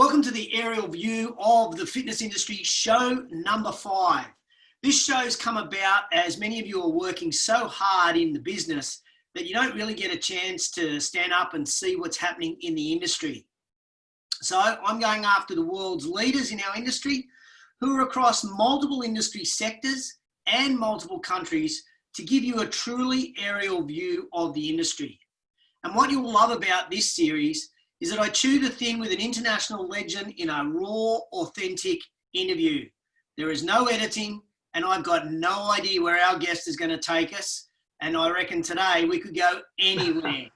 Welcome to the aerial view of the fitness industry, show number 5. This show's come about as many of you are working so hard in the business that you don't really get a chance to stand up and see what's happening in the industry. So I'm going after the world's leaders in our industry who are across multiple industry sectors and multiple countries to give you a truly aerial view of the industry. And what you'll love about this series is that I chew the thin with an international legend in a raw, authentic interview. There is no editing, and I've got no idea where our guest is going to take us. And I reckon today we could go anywhere.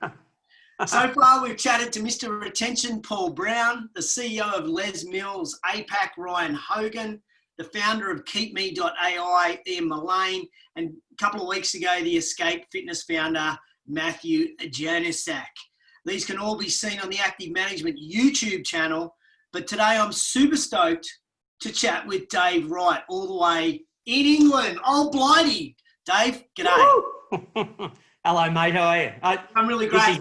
So far, we've chatted to Mr. Retention, Paul Brown, the CEO of Les Mills APAC, Ryan Hogan, the founder of KeepMe.ai, Ian Mullane, and a couple of weeks ago, the Escape Fitness founder, Matthew Janisak. These can all be seen on the Active Management YouTube channel, but today I'm super stoked to chat with Dave Wright, all the way in England. Oh, blighty. Dave, g'day. Hello, mate. How are you? I'm really great.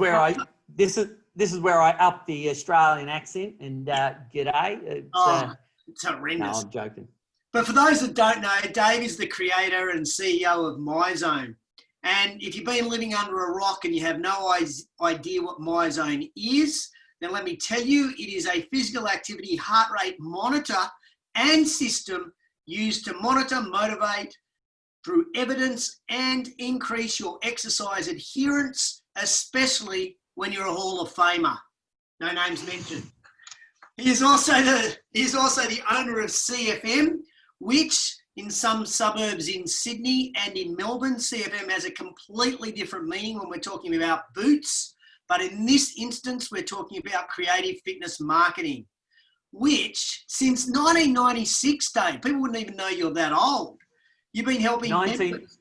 This is where I up the Australian accent and g'day. It's horrendous. No, I'm joking. But for those that don't know, Dave is the creator and CEO of Myzone. And if you've been living under a rock and you have no idea what Myzone is, then let me tell you, it is a physical activity heart rate monitor and system used to monitor, motivate through evidence and increase your exercise adherence, especially when you're a Hall of Famer. No names mentioned. He is also the owner of CFM, which in some suburbs in Sydney and in Melbourne, CFM has a completely different meaning when we're talking about boots. But in this instance, we're talking about creative fitness marketing, which since 1996, Dave, people wouldn't even know you're that old. You've been helping members.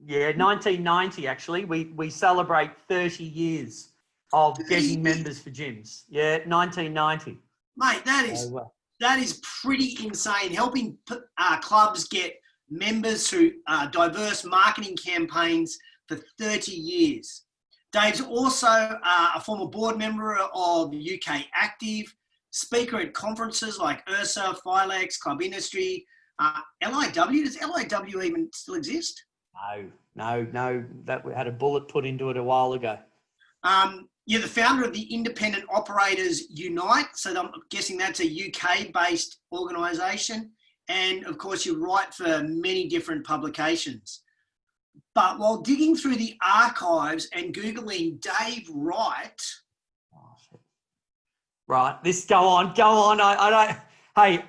Yeah, 1990 actually. We celebrate 30 years of getting members for gyms. Yeah, 1990. Mate, that is pretty insane. Helping clubs get members through diverse marketing campaigns for 30 years. Dave's also a former board member of UK Active, speaker at conferences like URSA, Filex, Club Industry, LIW. Does LIW even still exist? No. That had a bullet put into it a while ago. You're the founder of the Independent Operators Unite, so I'm guessing that's a UK-based organisation. And, of course, you write for many different publications. But while digging through the archives and Googling Dave Wright... Right, go on. I don't... Hey,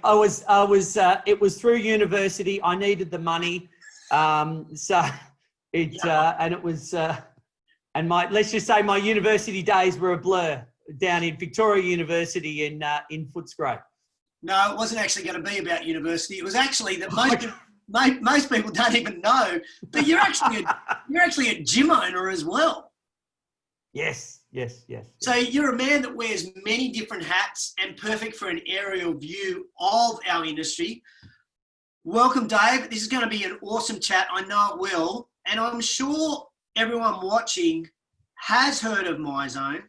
it was through university. I needed the money. And let's just say my university days were a blur down in Victoria University in Footscray. No, it wasn't actually going to be about university. It was actually that most people don't even know, but you're actually a gym owner as well. Yes. So you're a man that wears many different hats and perfect for an aerial view of our industry. Welcome, Dave. This is going to be an awesome chat. I know it will. And I'm sure everyone watching has heard of Myzone.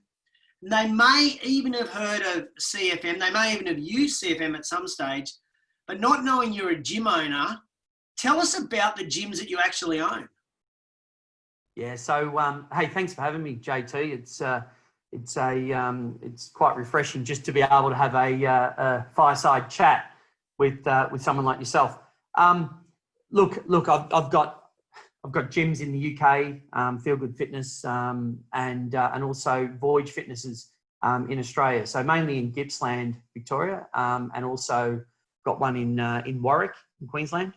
They may even have heard of CFM. They may even have used CFM at some stage, but not knowing you're a gym owner, tell us about the gyms that you actually own. Yeah. So, hey, thanks for having me, JT. It's quite refreshing just to be able to have a fireside chat with someone like yourself. Look, I've got gyms in the UK, Feel Good Fitness, and also Voyage Fitnesses in Australia. So mainly in Gippsland, Victoria, and also got one in Warwick, in Queensland,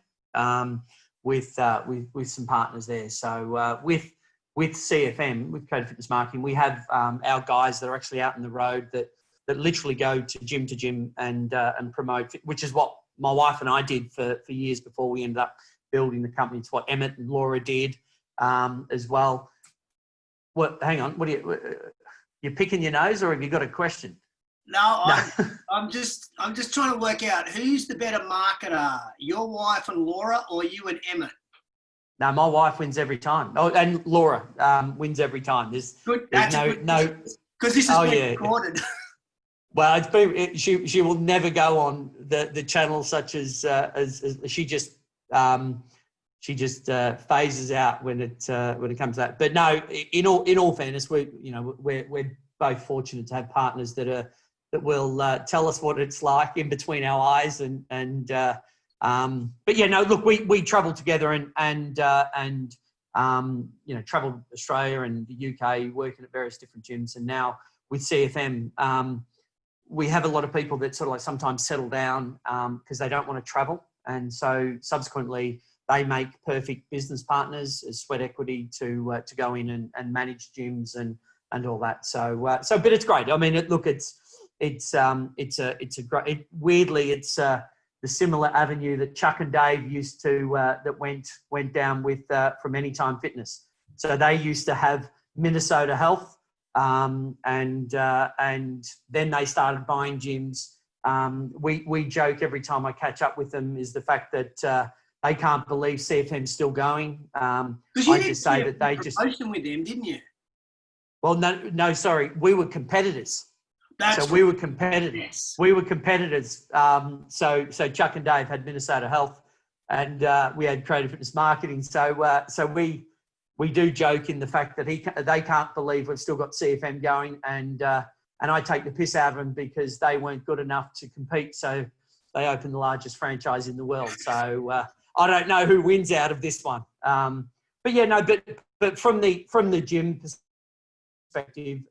with some partners there. So with CFM, with Creative Fitness Marketing, we have our guys that are actually out in the road that literally go to gym and promote, which is what my wife and I did for years before we ended up building the company. It's what Emmett and Laura did as well. Hang on, you picking your nose, or have you got a question? No. I'm just trying to work out who's the better marketer, your wife and Laura, or you and Emmett? No, my wife wins every time. Oh, and Laura wins every time. There's no because this is being recorded. Well, it's been she will never go on the channel such as she just phases out when it comes to that. But no, in all fairness, we're both fortunate to have partners that will tell us what it's like in between our eyes but yeah, no, look, we travel together and traveled Australia and the UK, working at various different gyms, and now with CFM. We have a lot of people that sort of like sometimes settle down because they don't want to travel. And so subsequently they make perfect business partners as sweat equity to go in and manage gyms and all that. So but it's great. I mean, it's a great, weirdly, it's the similar avenue that Chuck and Dave used to, that went down with from Anytime Fitness. So they used to have Minnesota Health. And then they started buying gyms. We joke every time I catch up with them is the fact that they can't believe CFM's still going. I just say that they just promotion with them, didn't you? Well, no, sorry, we were competitors. We were competitors. Yes. We were competitors. So Chuck and Dave had Minnesota Health, and we had Creative Fitness Marketing. So we do joke in the fact that they can't believe we've still got CFM going, and I take the piss out of them because they weren't good enough to compete. So they opened the largest franchise in the world. So I don't know who wins out of this one. But yeah, no, but from the gym perspective,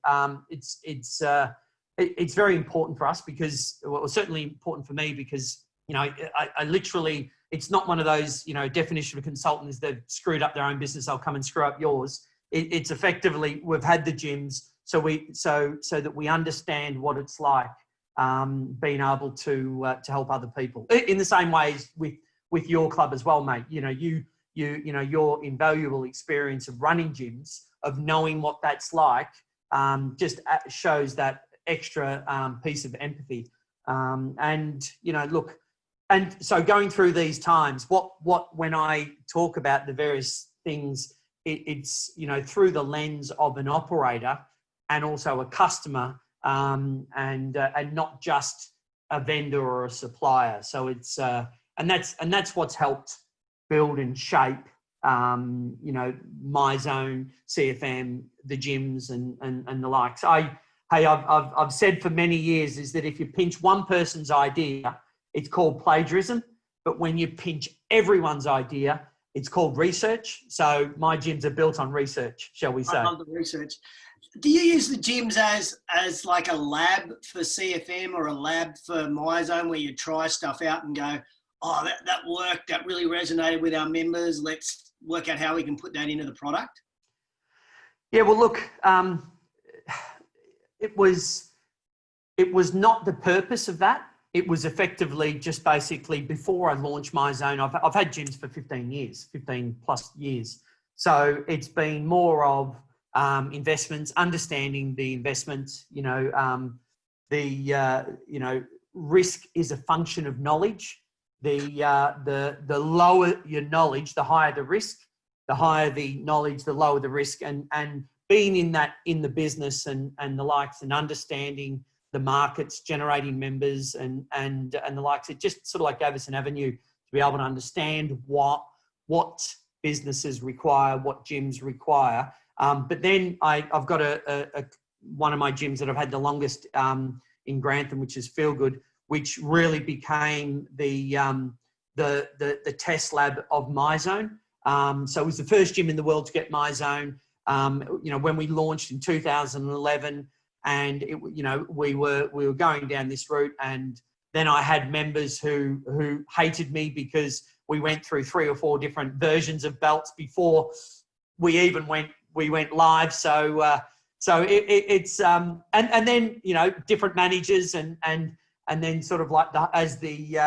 it's very important for us because, well, certainly important for me because, I literally, it's not one of those, definition of a consultant is they've screwed up their own business, I'll come and screw up yours. It's effectively, we've had the gyms so that we understand what it's like being able to help other people in the same ways with your club as well, mate. Your invaluable experience of running gyms, of knowing what that's like, just shows that extra piece of empathy. Look, and so going through these times, when I talk about the various things, it's through the lens of an operator and also a customer, and not just a vendor or a supplier. So it's and that's what's helped build and shape Myzone, CFM, the gyms and the likes. I've said for many years is that if you pinch one person's idea, it's called plagiarism. But when you pinch everyone's idea, it's called research. So my gyms are built on research, shall we say. I love the research. Do you use the gyms as like a lab for CFM or a lab for Myzone where you try stuff out and go, oh, that worked, that really resonated with our members, let's work out how we can put that into the product? Yeah, well, look, it was not the purpose of that. It was effectively just basically before I launched Myzone, I've had gyms for 15 plus years. So it's been more of investments, understanding the investments, risk is a function of knowledge. The lower your knowledge, the higher the risk. The higher the knowledge, the lower the risk. And being in the business and the likes, and understanding the markets, generating members and the likes, it just sort of like gave us an avenue to be able to understand what businesses require, what gyms require. But then I've got one of my gyms that I've had the longest in Grantham, which is Feel Good, which really became the test lab of Myzone. So it was the first gym in the world to get Myzone. When we launched in 2011, and we were going down this route, and then I had members who hated me because we went through 3 or 4 different versions of belts before we even went live. So it's and then different managers and then sort of like as the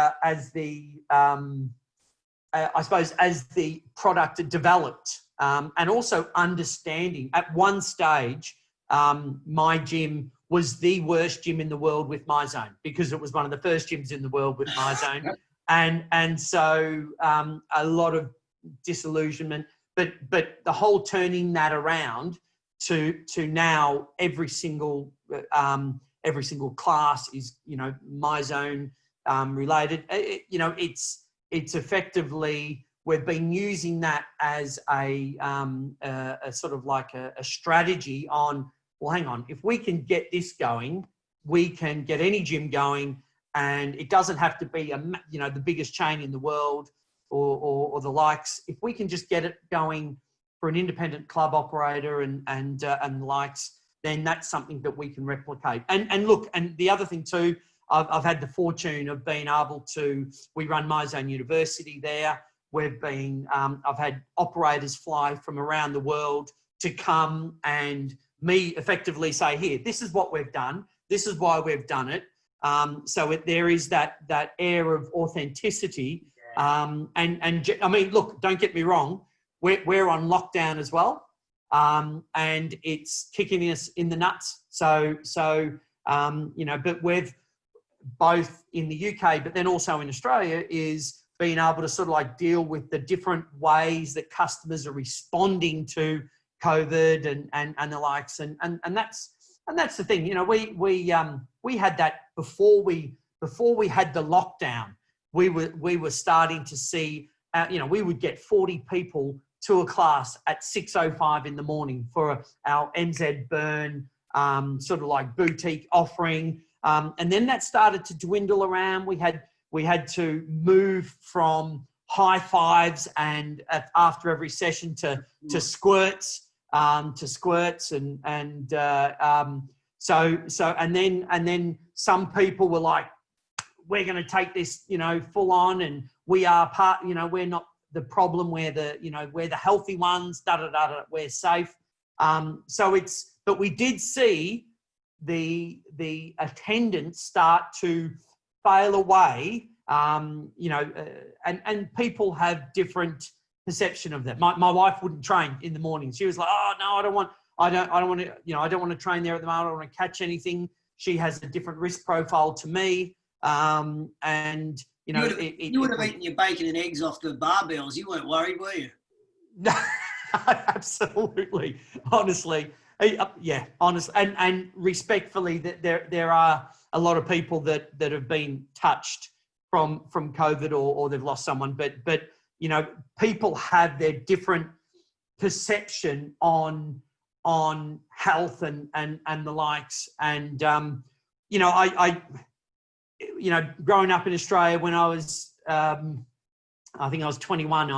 product developed, and also understanding at one stage, my gym was the worst gym in the world with Myzone because it was one of the first gyms in the world with Myzone. And so a lot of disillusionment, but the whole turning that around to now every single every single class is, Myzone related. It's effectively, we've been using that as a sort of like a strategy on, well, hang on, if we can get this going, we can get any gym going, and it doesn't have to be the biggest chain in the world or the likes. If we can just get it going for an independent club operator and the likes, then that's something that we can replicate. And look, and the other thing too, I've had the fortune of being able to, we run Myzone University there. I've had operators fly from around the world to come and me effectively say, here, this is what we've done. This is why we've done it. So there is that air of authenticity. And I mean, look, don't get me wrong. We're on lockdown as well. And it's kicking us in the nuts. So but we've both in the UK, but then also in Australia, is being able to sort of like deal with the different ways that customers are responding to COVID and the likes. And that's the thing, we had that before we had the lockdown. We were starting to see, we would get 40 people to a class at 6:05 in the morning for our NZ Burn sort of like boutique offering. And then that started to dwindle around. We had to move from high fives and after every session to squirts, and then some people were like, we're going to take this, full on, and we are part, we're not the problem, we're the healthy ones, we're safe. But we did see the attendance start to fail away, and people have different perception of that. My wife wouldn't train in the morning. She was like, oh no, I don't want to train there at the moment. I don't want to catch anything. She has a different risk profile to me. You would have eaten your bacon and eggs off the barbells. You weren't worried, were you? No, absolutely. Honestly. Yeah, honestly. And respectfully, that there are a lot of people that have been touched from COVID or they've lost someone, but people have their different perception on health and the likes. And I growing up in Australia when I was I think I was 21,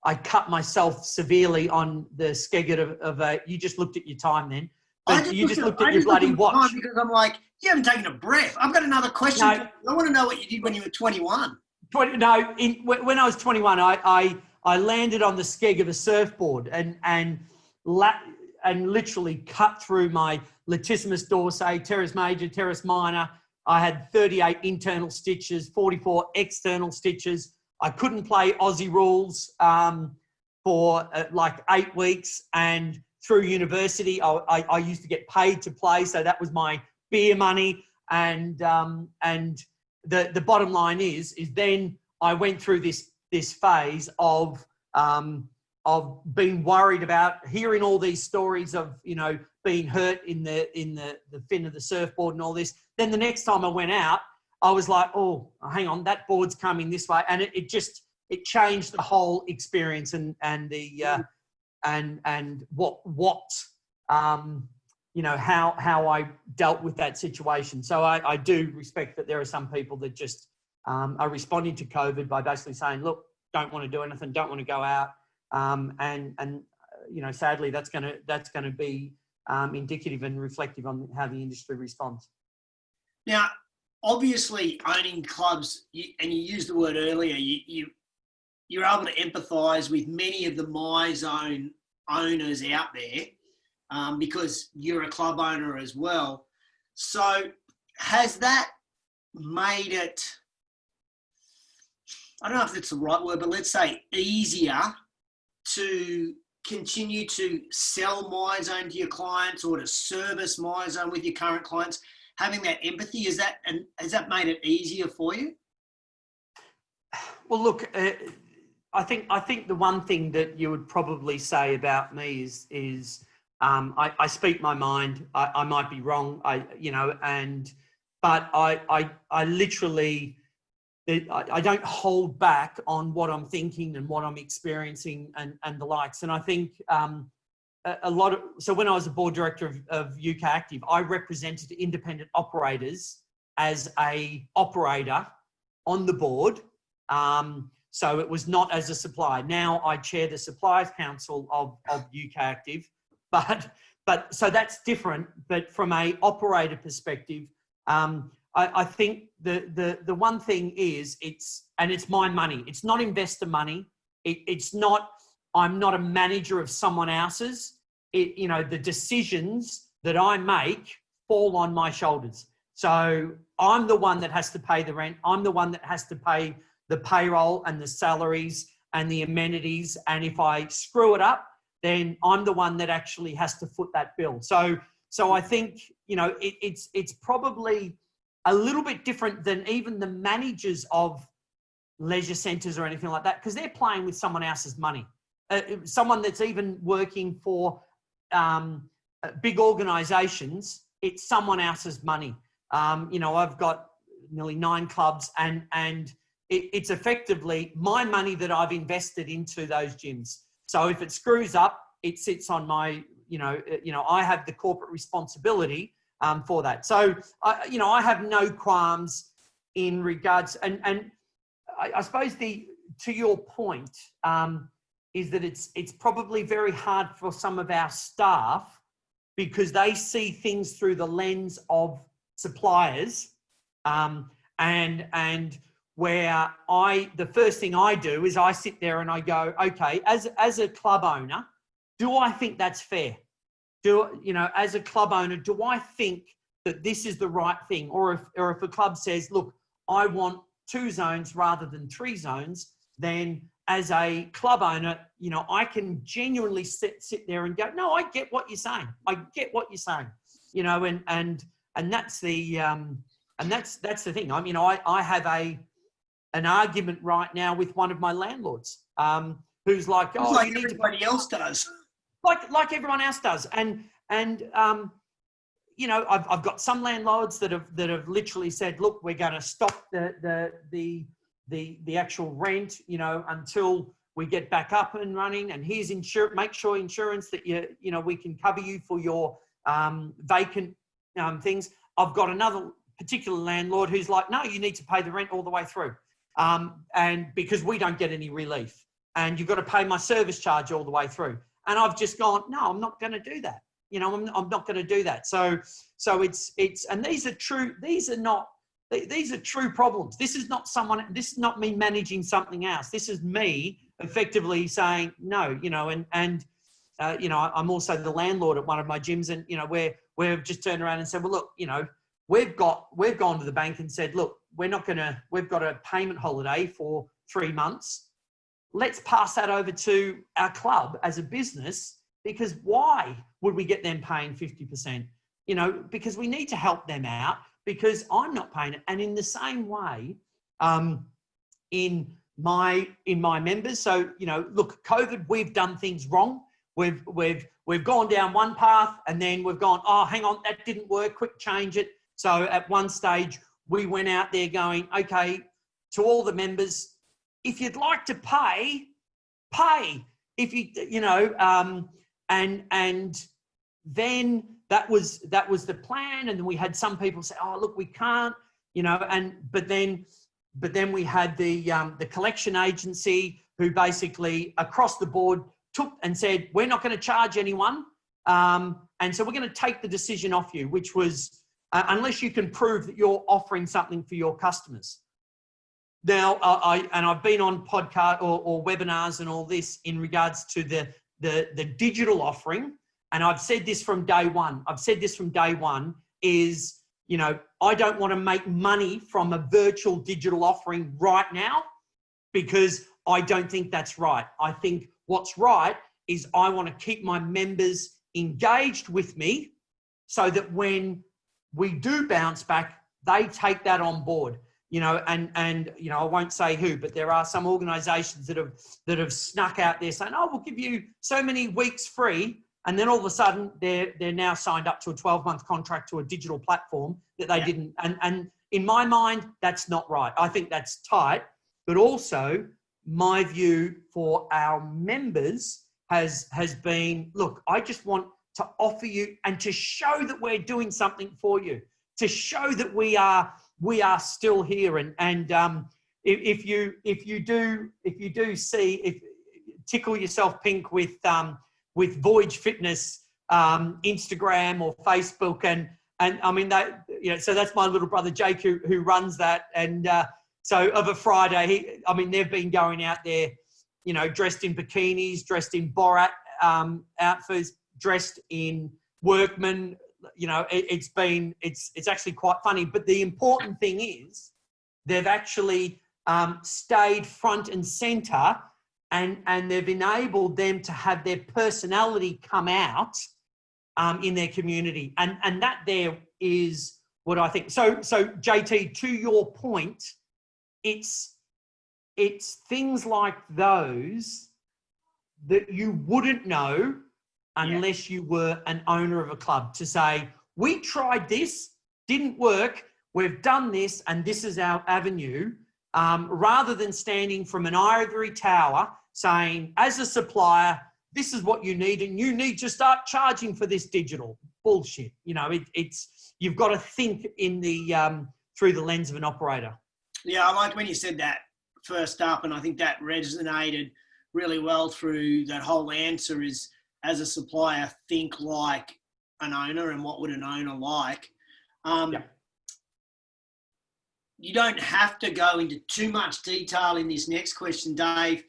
I cut myself severely on the skegget of a. You just looked at your time then. But you just looked at your bloody watch. Because I'm like, you haven't taken a breath. I've got another question. No, I want to know what you did when you were 21. When I was 21, I landed on the skeg of a surfboard and literally cut through my latissimus dorsi, teres major, teres minor. I had 38 internal stitches, 44 external stitches. I couldn't play Aussie rules for like 8 weeks, and through university, I used to get paid to play, so that was my beer money. And the bottom line is then I went through this phase of being worried about hearing all these stories of being hurt in the fin of the surfboard and all this. Then the next time I went out, I was like, oh, hang on, that board's coming this way, and it changed the whole experience and how I dealt with that situation. So I do respect that there are some people that just are responding to COVID by basically saying, look, don't want to do anything, don't want to go out, sadly that's going to be indicative and reflective on how the industry responds. Now, obviously, owning clubs, and you used the word earlier, you're able to empathise with many of the Myzone owners out there because you're a club owner as well. So has that made it, I don't know if that's the right word, but let's say easier to continue to sell Myzone to your clients or to service Myzone with your current clients? Having that empathy, has that made it easier for you? Well, look, I think the one thing that you would probably say about me is I speak my mind. I might be wrong. But I literally, I don't hold back on what I'm thinking and what I'm experiencing and the likes. And I think so when I was a board director of UK Active, I represented independent operators as a operator on the board. So it was not as a supplier. Now I chair the Suppliers Council of UK Active, but so that's different. But from a operator perspective, I think the one thing is it's my money. It's not investor money. It's not. I'm not a manager of someone else's. The decisions that I make fall on my shoulders. So I'm the one that has to pay the rent. I'm the one that has to pay the payroll and the salaries and the amenities. And if I screw it up, then I'm the one that actually has to foot that bill. So I think, it's probably a little bit different than even the managers of leisure centres or anything like that, because they're playing with someone else's money. Someone that's even working for big organisations, it's someone else's money. I've got nearly 9 clubs and it's effectively my money that I've invested into those gyms. So if it screws up, it sits on my, I have the corporate responsibility for that. So, I have no qualms in regards, and I suppose to your point, is that it's probably very hard for some of our staff because they see things through the lens of suppliers, and where the first thing I do is I sit there and I go, okay, as a club owner, do I think that's fair? As a club owner, do I think that this is the right thing? Or if a club says, look, I want 2 zones rather than 3 zones, then as a club owner, I can genuinely sit there and go, no, I get what you're saying. I get what you're saying. And that's the that's the thing. I have an argument right now with one of my landlords, who's like, oh, like everybody else does. Like everyone else does. And I've got some landlords that have literally said, look, we're going to stop the actual rent, until we get back up and running. And here's make sure insurance that we can cover you for your vacant things. I've got another particular landlord who's like, no, you need to pay the rent all the way through. And because we don't get any relief, and you've got to pay my service charge all the way through. And I've just gone, no, I'm not going to do that. I'm not going to do that. So it's, and these are true problems. This is not me managing something else. This is me effectively saying no, I'm also the landlord at one of my gyms, and, we've just turned around and said, well, look, we've gone to the bank and said, look, we've got a payment holiday for 3 months. Let's pass that over to our club as a business, because why would we get them paying 50%? Because we need to help them out, because I'm not paying it. And in the same way, in my members, so, look, COVID, we've done things wrong. We've gone down one path, and then we've gone, oh, hang on, that didn't work, quick, change it. So at one stage, we went out there going, okay, to all the members, if you'd like to pay. If you, and then that was the plan. And then we had some people say, oh, look, we can't, but then we had the collection agency who basically across the board took and said, we're not going to charge anyone. And so we're going to take the decision off you, which was, unless you can prove that you're offering something for your customers. Now, I've been on podcast or webinars and all this in regards to the digital offering. And I've said this from day one. Is, I don't want to make money from a virtual digital offering right now, because I don't think that's right. I think what's right is I want to keep my members engaged with me so that when we do bounce back, they take that on board. I won't say who, but there are some organisations that have snuck out there saying, oh, we'll give you so many weeks free. And then all of a sudden they're now signed up to a 12-month contract to a digital platform that they didn't. And in my mind, that's not right. I think that's tight, but also my view for our members has been, look, I just want to offer you and to show that we're doing something for you, to show that we are still here. And if you do see, tickle yourself pink with Voyage Fitness, Instagram or Facebook, and I mean that, so that's my little brother Jake who runs that, and so of a Friday, they've been going out there, dressed in bikinis, dressed in Borat outfits, dressed in workmen. It's actually quite funny. But the important thing is they've actually stayed front and centre, and they've enabled them to have their personality come out in their community. And that there is what I think. So JT, to your point, it's things like those that you wouldn't know unless you were an owner of a club, to say, we tried this, didn't work, we've done this, and this is our avenue, rather than standing from an ivory tower saying, as a supplier, this is what you need, and you need to start charging for this digital bullshit. You've got to think in the through the lens of an operator. Yeah, I liked when you said that first up, and I think that resonated really well through that whole answer is, as a supplier, think like an owner, and what would an owner like? You don't have to go into too much detail in this next question, Dave.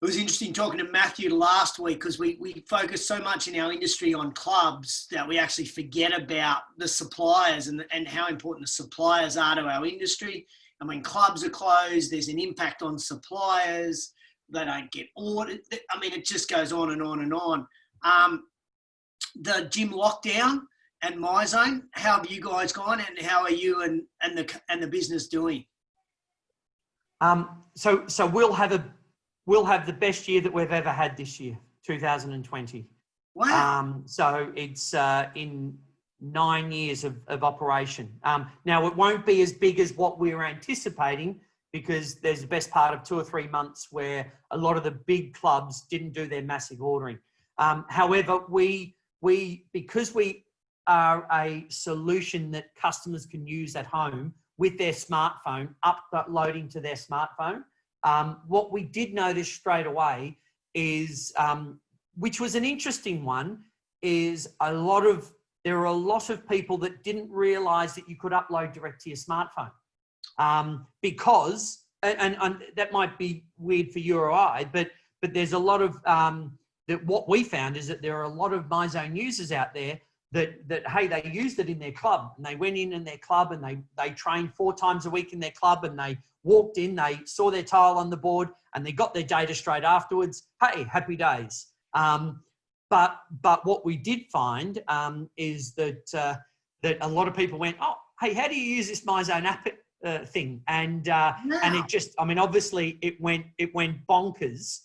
It was interesting talking to Matthew last week, because we focus so much in our industry on clubs that we actually forget about the suppliers and how important the suppliers are to our industry. And when clubs are closed, there's an impact on suppliers. They don't get ordered. It just goes on and on and on. The gym lockdown and Myzone, how have you guys gone, and how are you and the business doing? So we'll have the best year that we've ever had this year, 2020. Wow. So it's in 9 years of operation. Now, it won't be as big as what we were anticipating, because there's the best part of 2 or 3 months where a lot of the big clubs didn't do their massive ordering. However, because we are a solution that customers can use at home with their smartphone, uploading to their smartphone, what we did notice straight away is, which was an interesting one, is there are a lot of people that didn't realise that you could upload direct to your smartphone. Because, and that might be weird for you or I, but there's a lot of, that what we found is that there are a lot of Myzone users out there that hey, they used it in their club, and they went in their club, and they trained 4 times a week in their club, and they walked in, they saw their tile on the board, and they got their data straight afterwards. Hey, happy days. But what we did find is that a lot of people went, oh, hey, how do you use this Myzone app thing? And it just, obviously it went bonkers.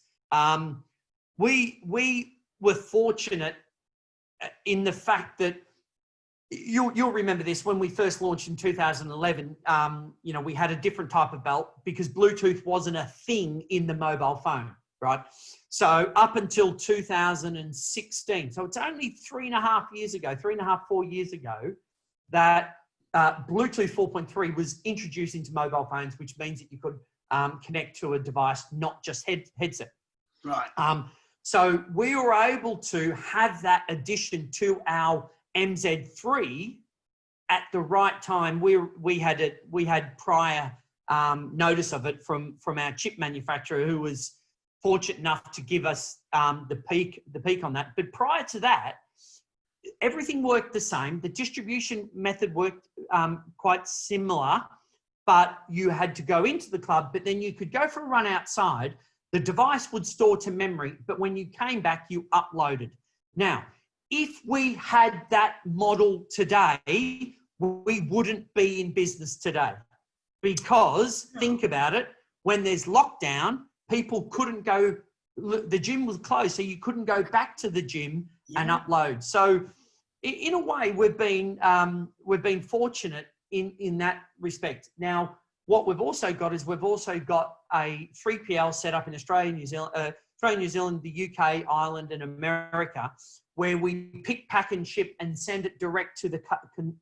We were fortunate in the fact that you'll remember this, when we first launched in 2011, we had a different type of belt because Bluetooth wasn't a thing in the mobile phone, right? So up until 2016, so it's only 3.5 years ago, 4 years ago, that Bluetooth 4.3 was introduced into mobile phones, which means that you could connect to a device, not just headset. Right. So we were able to have that addition to our MZ3 at the right time. We had prior notice of it from our chip manufacturer, who was fortunate enough to give us the peak on that. But prior to that, everything worked the same. The distribution method worked quite similar, but you had to go into the club, but then you could go for a run outside. The device would store to memory, but when you came back, you uploaded. Now, if we had that model today, we wouldn't be in business today, because think about it, when there's lockdown, people couldn't go the gym was closed, so you couldn't go back to the gym and upload. So in a way, we've been fortunate in that respect. Now, what we've also got is we've also got a 3PL set up in Australia, New Zealand, the UK, Ireland, and America, where we pick, pack, and ship and send it direct to the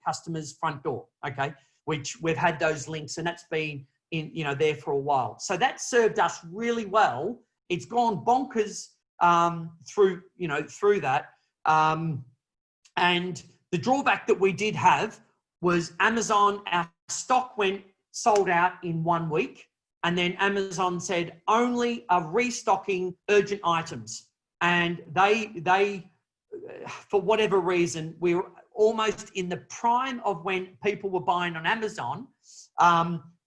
customer's front door. Okay, which we've had those links, and that's been there for a while. So that served us really well. It's gone bonkers through that. And the drawback that we did have was Amazon, our stock sold out in 1 week. And then Amazon said only are restocking urgent items. And they for whatever reason, we were almost in the prime of when people were buying on Amazon.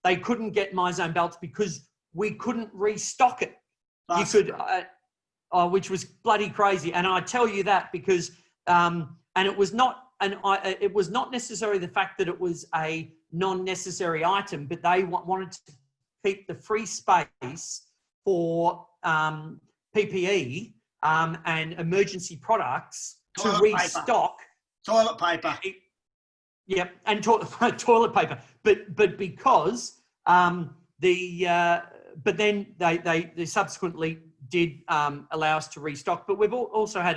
They couldn't get Myzone belts because we couldn't restock it. You could, which was bloody crazy. And I tell you that because, and it was not necessarily the fact that it was a non-necessary item, but they wanted to keep the free space for PPE and emergency products to restock. Toilet paper. Yep, and toilet paper. But because but then they subsequently did allow us to restock. But we've also had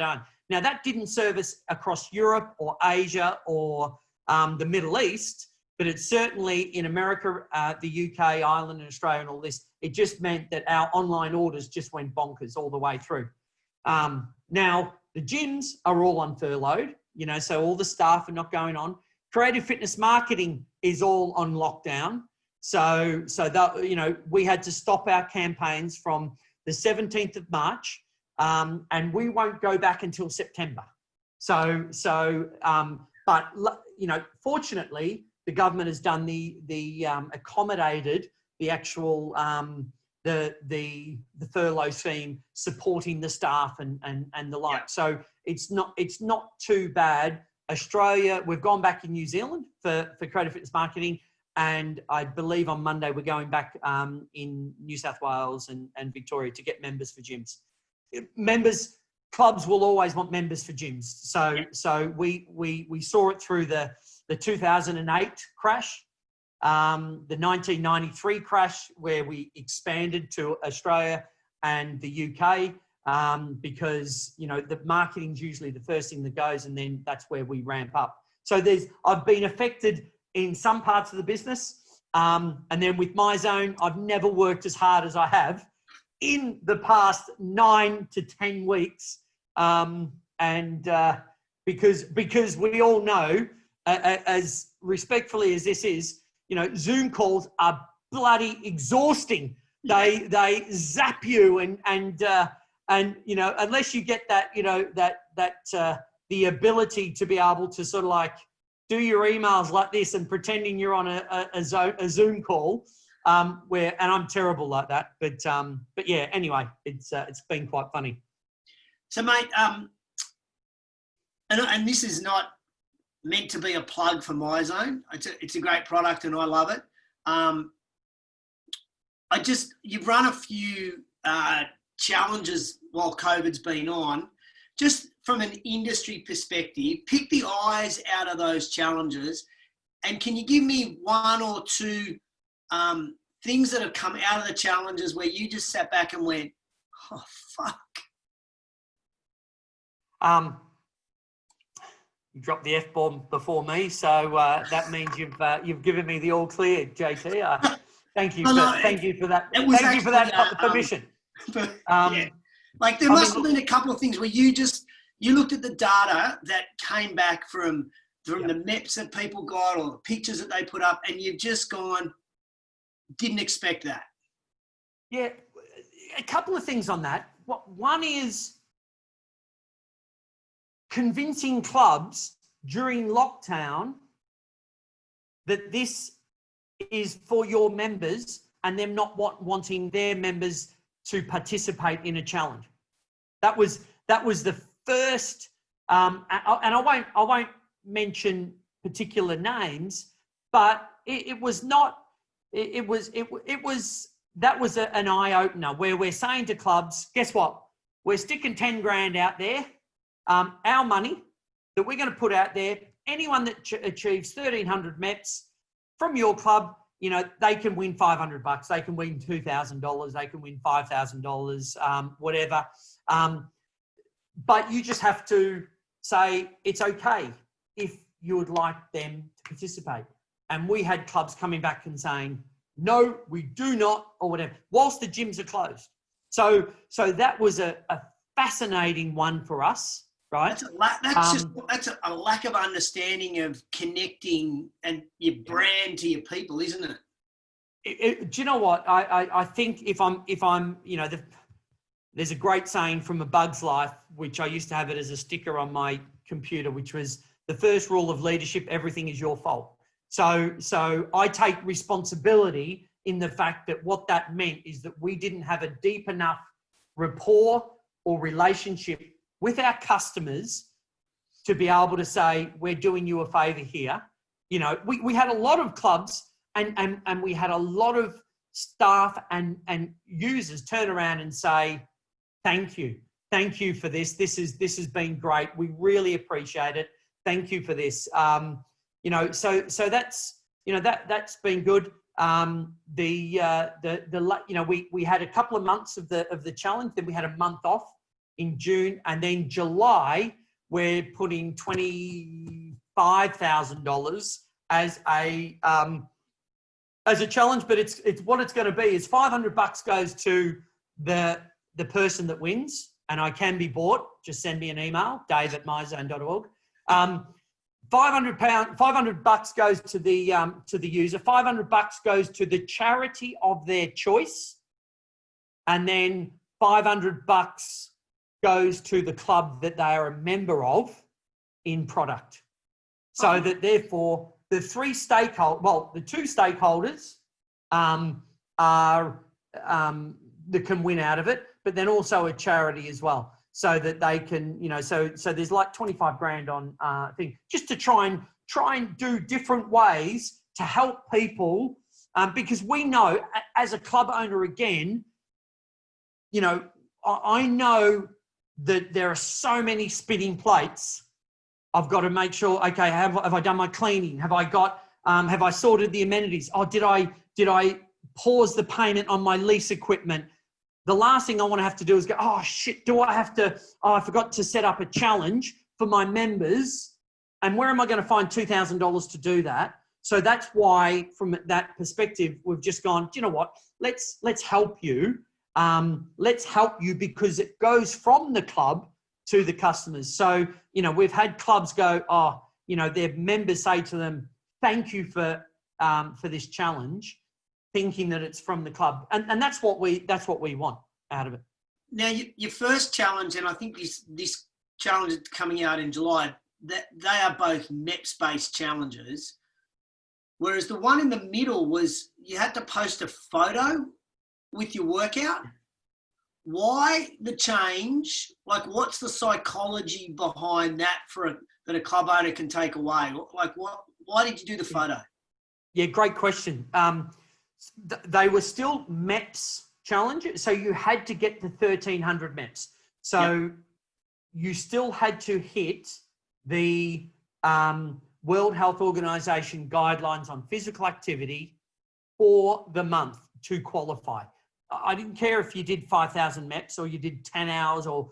now that didn't service across Europe or Asia or the Middle East, but it's certainly in America, the UK, Ireland, and Australia, and all this. It just meant that our online orders just went bonkers all the way through. Now the gyms are all on furloughed, so all the staff are not going on. Creative fitness marketing is all on lockdown. So that, we had to stop our campaigns from the 17th of March, and we won't go back until September. But fortunately, the government has done the accommodated the actual the furlough scheme, supporting the staff and the like. Yeah. So it's not too bad. Australia, we've gone back in New Zealand for creative fitness marketing, and I believe on Monday we're going back in New South Wales and Victoria to get members for gyms. Clubs will always want members for gyms. So we saw it through the 2008 crash, the 1993 crash, where we expanded to Australia and the UK. Because the marketing's usually the first thing that goes, and then that's where we ramp up. So I've been affected in some parts of the business, and then with Myzone, I've never worked as hard as I have in the past 9 to 10 weeks, because we all know, as respectfully as this is, Zoom calls are bloody exhausting. They zap you and unless you get that, the ability to be able to sort of like do your emails like this and pretending you're on a Zoom call, and I'm terrible like that. But yeah, anyway, it's been quite funny. So, mate, and this is not meant to be a plug for Myzone. It's a great product and I love it. You've run a few challenges while COVID's been on. Just from an industry perspective, pick the eyes out of those challenges, and can you give me one or two things that have come out of the challenges where you just sat back and went, oh fuck? You dropped the F-bomb before me, so that means you've given me the all clear, JT. Thank you for that. Thank you for that permission. Yeah. Like there must have been a couple of things where you looked at the data that came back from the maps that people got or the pictures that they put up, and you've just gone, didn't expect that. Yeah, a couple of things on that. One is convincing clubs during lockdown that this is for your members and them not wanting their members to participate in a challenge. That was the first, and I won't mention particular names, but it was that was an eye-opener where we're saying to clubs, guess what? We're sticking 10 grand out there, our money that we're going to put out there. Anyone that achieves 1,300 MEPs from your club, you know, they can win $500. They can win $2,000. They can win $5,000, whatever. But you just have to say it's okay if you would like them to participate. And we had clubs coming back and saying, no, we do not, or whatever, whilst the gyms are closed. So that was a fascinating one for us, right? That's a lack of understanding of connecting and your brand to your people, isn't it? Do you know what? I think if I'm, you know, there's a great saying from A Bug's Life, which I used to have it as a sticker on my computer, which was the first rule of leadership: everything is your fault. So I take responsibility in the fact that what that meant is that we didn't have a deep enough rapport or relationship with our customers to be able to say, we're doing you a favor here. You know, we had a lot of clubs and we had a lot of staff and users turn around and say, thank you for this. This has been great. We really appreciate it. Thank you for this. You know, so that's, you know, that's been good. You know, we had a couple of months of the challenge, then we had a month off in June, and then July we're putting $25,000 as a challenge. But it's what it's going to be is $500 goes to the person that wins, and I can be bought. Just send me an email, dave@myzone.org. $500 goes to the user. $500 goes to the charity of their choice, and then $500 goes to the club that they are a member of in product. So that therefore the two stakeholders are that can win out of it, but then also a charity as well. So that they can, you know, so there's like 25 grand on thing, just to try and do different ways to help people, because we know as a club owner, again, you know, I know that there are so many spinning plates. I've got to make sure, okay, have I done my cleaning? Have I sorted the amenities? Oh, did I pause the payment on my lease equipment? The last thing I want to have to do is go, oh shit, I forgot to set up a challenge for my members. And where am I going to find $2,000 to do that? So that's why, from that perspective, we've just gone, do you know what? Let's help you. Let's help you because it goes from the club to the customers. So, you know, we've had clubs go, oh, you know, their members say to them, thank you for this challenge, thinking that it's from the club. And that's what we want out of it. Now, your first challenge, and I think this challenge is coming out in July, that they are both MEPS-based challenges, whereas the one in the middle was you had to post a photo with your workout. Why the change? Like, what's the psychology behind that that a club owner can take away? Like, why did you do the photo? Yeah, great question. They were still MEPS challenges, so you had to get the 1,300 MEPS. So you still had to hit the World Health Organization guidelines on physical activity for the month to qualify. I didn't care if you did 5,000 MEPS or you did 10 hours or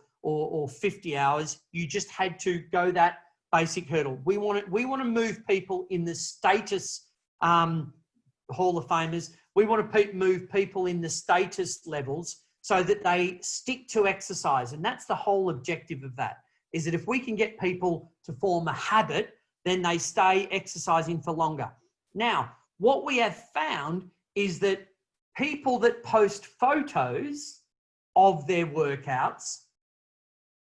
50 hours. You just had to go that basic hurdle. We want to move people in the status Hall of Famers. We want to move people in the status levels so that they stick to exercise. And that's the whole objective of that, is that if we can get people to form a habit, then they stay exercising for longer. Now, what we have found is that people that post photos of their workouts,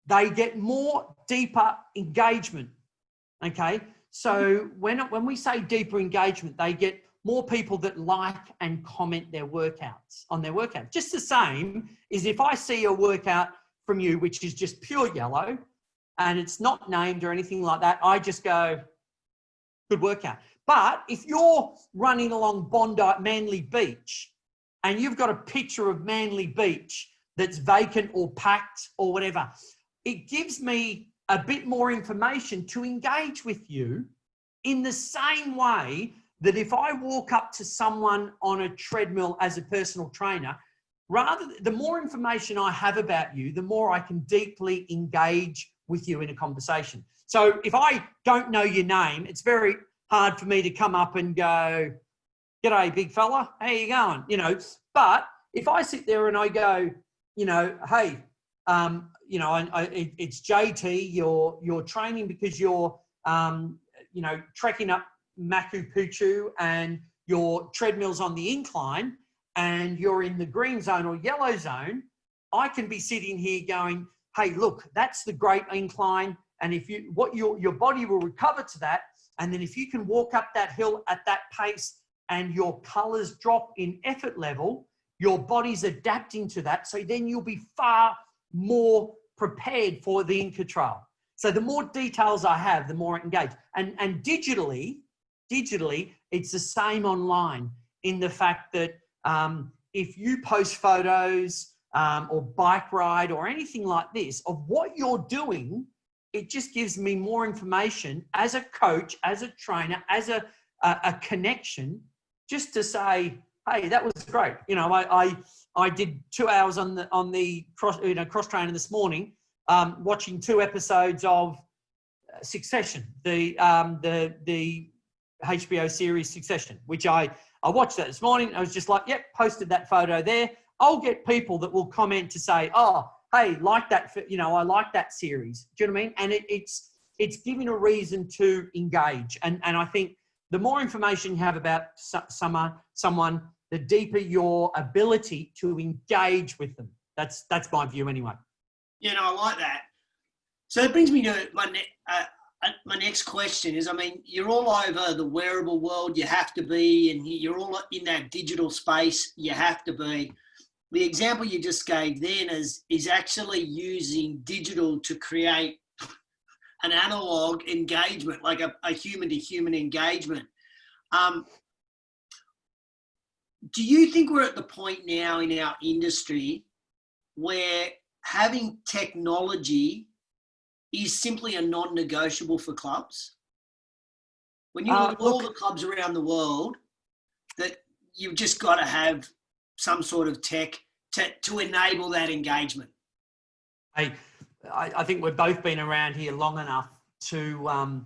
they get more deeper engagement. Okay. So when we say deeper engagement, they get more people that like and comment on their workouts. Just the same as if I see a workout from you, which is just pure yellow and it's not named or anything like that, I just go, good workout. But if you're running along Bondi, Manly Beach, and you've got a picture of Manly Beach that's vacant or packed or whatever, it gives me a bit more information to engage with you in the same way that if I walk up to someone on a treadmill as a personal trainer, the more information I have about you, the more I can deeply engage with you in a conversation. So if I don't know your name, it's very hard for me to come up and go, "G'day, big fella, how you going?" You know, but if I sit there and I go, you know, "Hey, you know, it's JT, you're training because you're, you know, trekking up Machu Picchu and your treadmill's on the incline and you're in the green zone or yellow zone," I can be sitting here going, "Hey, look, that's the great incline. And if you, your body will recover to that. And then if you can walk up that hill at that pace and your colors drop in effort level, your body's adapting to that. So then you'll be far more prepared for the Inca Trail." So the more details I have, the more I engage. And digitally, it's the same online in the fact that if you post photos or bike ride or anything like this of what you're doing, it just gives me more information as a coach, as a trainer, as a connection, just to say, "Hey, that was great." You know, I did 2 hours on the cross training this morning, watching 2 episodes of Succession, the HBO series Succession, which I watched that this morning. I was just like, "Yep," posted that photo there. I'll get people that will comment to say, "Oh, hey, like that, you know, I like that series." Do you know what I mean? And it's giving a reason to engage. And I think the more information you have about someone, the deeper your ability to engage with them. That's my view anyway. Yeah, no, I like that. So it brings me to my next question is, I mean, you're all over the wearable world, you have to be, and you're all in that digital space, you have to be. The example you just gave then is actually using digital to create an analog engagement, like a human-to-human engagement. Do you think we're at the point now in our industry where having technology is simply a non-negotiable for clubs? When you look at all the clubs around the world, that you've just got to have some sort of tech to enable that engagement. I think we've both been around here long enough to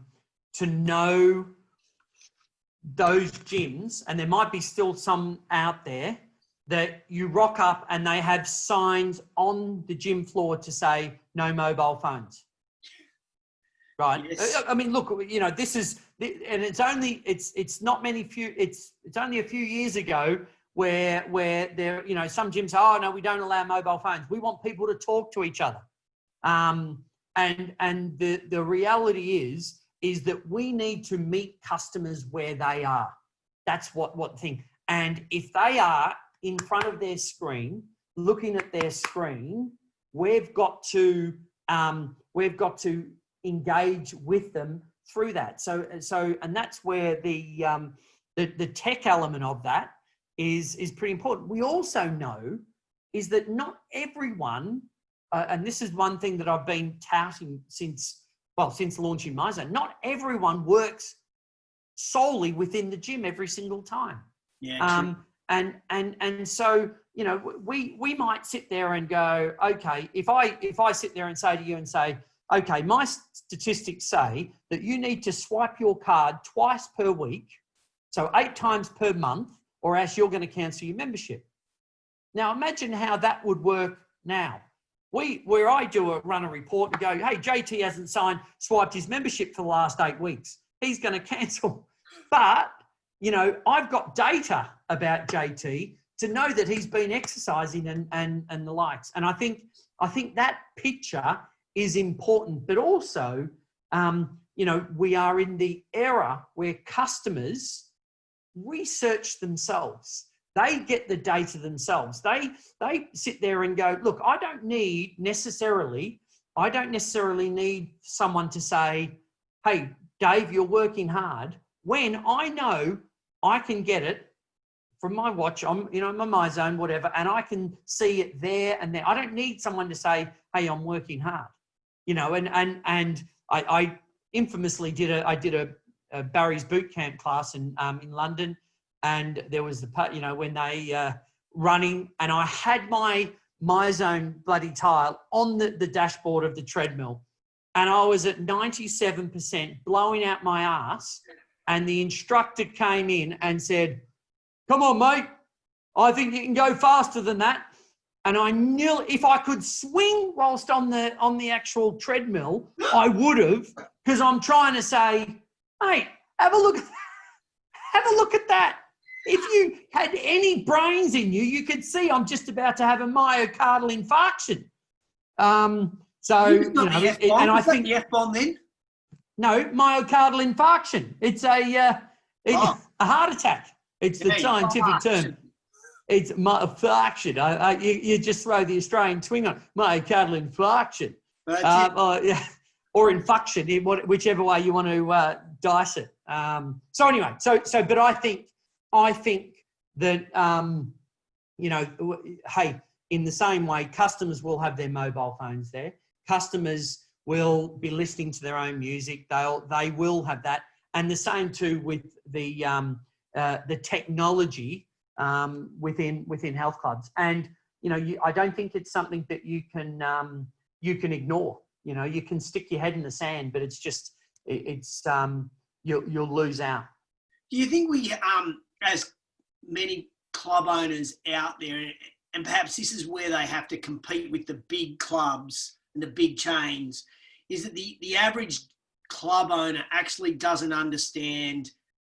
know those gyms, and there might be still some out there that you rock up and they have signs on the gym floor to say no mobile phones. Right. Yes. I mean, look, you know, this is, and it's only a few years ago where there, you know, some gyms say, "Oh no, we don't allow mobile phones. We want people to talk to each other." And the reality is that we need to meet customers where they are. That's what thing. And if they are in front of their screen, looking at their screen, we've got to engage with them through that. So, and that's where the tech element of that is pretty important. We also know is that not everyone, and this is one thing that I've been touting since launching Myzone, not everyone works solely within the gym every single time. Yeah. And so, you know, we might sit there and go, okay, if I sit there and say to you and say, okay, my statistics say that you need to swipe your card twice per week, so 8 times per month, or else you're going to cancel your membership. Now, imagine how that would work now. Where I run a report and go, hey, JT hasn't swiped his membership for the last 8 weeks. He's going to cancel. But, you know, I've got data about JT to know that he's been exercising and the likes. And I think that picture is important, but also, you know, we are in the era where customers research themselves. They get the data themselves. They sit there and go, look, I don't necessarily need someone to say, hey, Dave, you're working hard, when I know I can get it from my watch, I'm, my Myzone, whatever, and I can see it there and there. I don't need someone to say, hey, I'm working hard, and I infamously did a Barry's boot camp class in London, and there was when they running, and I had my Myzone bloody tile on the dashboard of the treadmill, and I was at 97% blowing out my ass, and the instructor came in and said, come on, mate, I think you can go faster than that. And I knew if I could swing whilst on the actual treadmill, I would have, because I'm trying to say, hey, have a look at that. If you had any brains in you, you could see I'm just about to have a myocardial infarction. And I think the F-bomb then. No, myocardial infarction. It's a heart attack. It's the scientific term. It's infarction. You just throw the Australian twing on myocardial infarction, or infarction, whichever way you want to dice it. So anyway, but I think that hey, in the same way, customers will have their mobile phones there. Customers will be listening to their own music. They will have that, and the same too with the technology within health clubs. And I don't think it's something that you can ignore. You can stick your head in the sand, but you'll lose out. Do you think we, as many club owners out there, and perhaps this is where they have to compete with the big clubs and the big chains, is that the average club owner actually doesn't understand,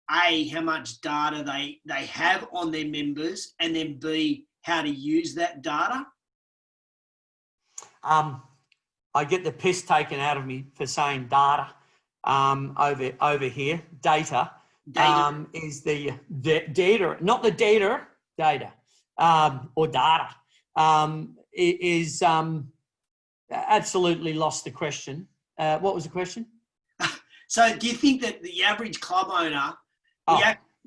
A, how much data they have on their members, and then B, how to use that data? I get the piss taken out of me for saying data over here. Data. Is the data, not the data, or data. It is absolutely lost the question. What was the question? So do you think that the average club owner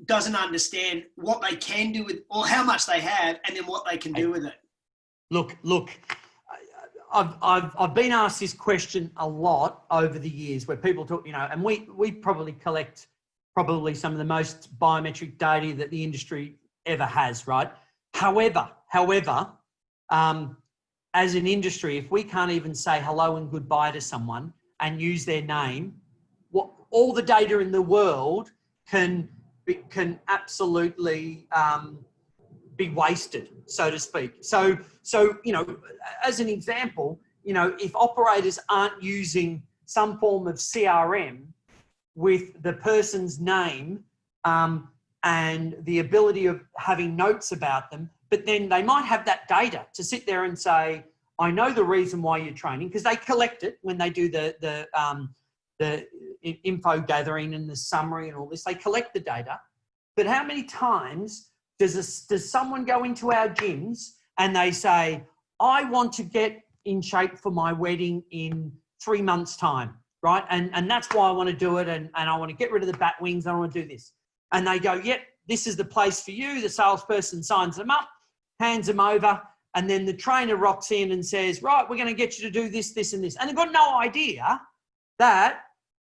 doesn't understand what they can do with, or how much they have, and then what they can do with it? Look, I've been asked this question a lot over the years, where people talk, and we probably collect some of the most biometric data that the industry ever has, right? However, as an industry, if we can't even say hello and goodbye to someone and use their name, all the data in the world can absolutely be wasted, so to speak. So as an example, if operators aren't using some form of CRM with the person's name and the ability of having notes about them, but then they might have that data to sit there and say, I know the reason why you're training, because they collect it when they do the info gathering and the summary and all this. They collect the data. But how many times does someone go into our gyms and they say, I want to get in shape for my wedding in 3 months' time, right? And that's why I want to do it, and I want to get rid of the bat wings, and I want to do this. And they go, yep, this is the place for you. The salesperson signs them up, hands them over, and then the trainer rocks in and says, right, we're going to get you to do this, this, and this. And they've got no idea that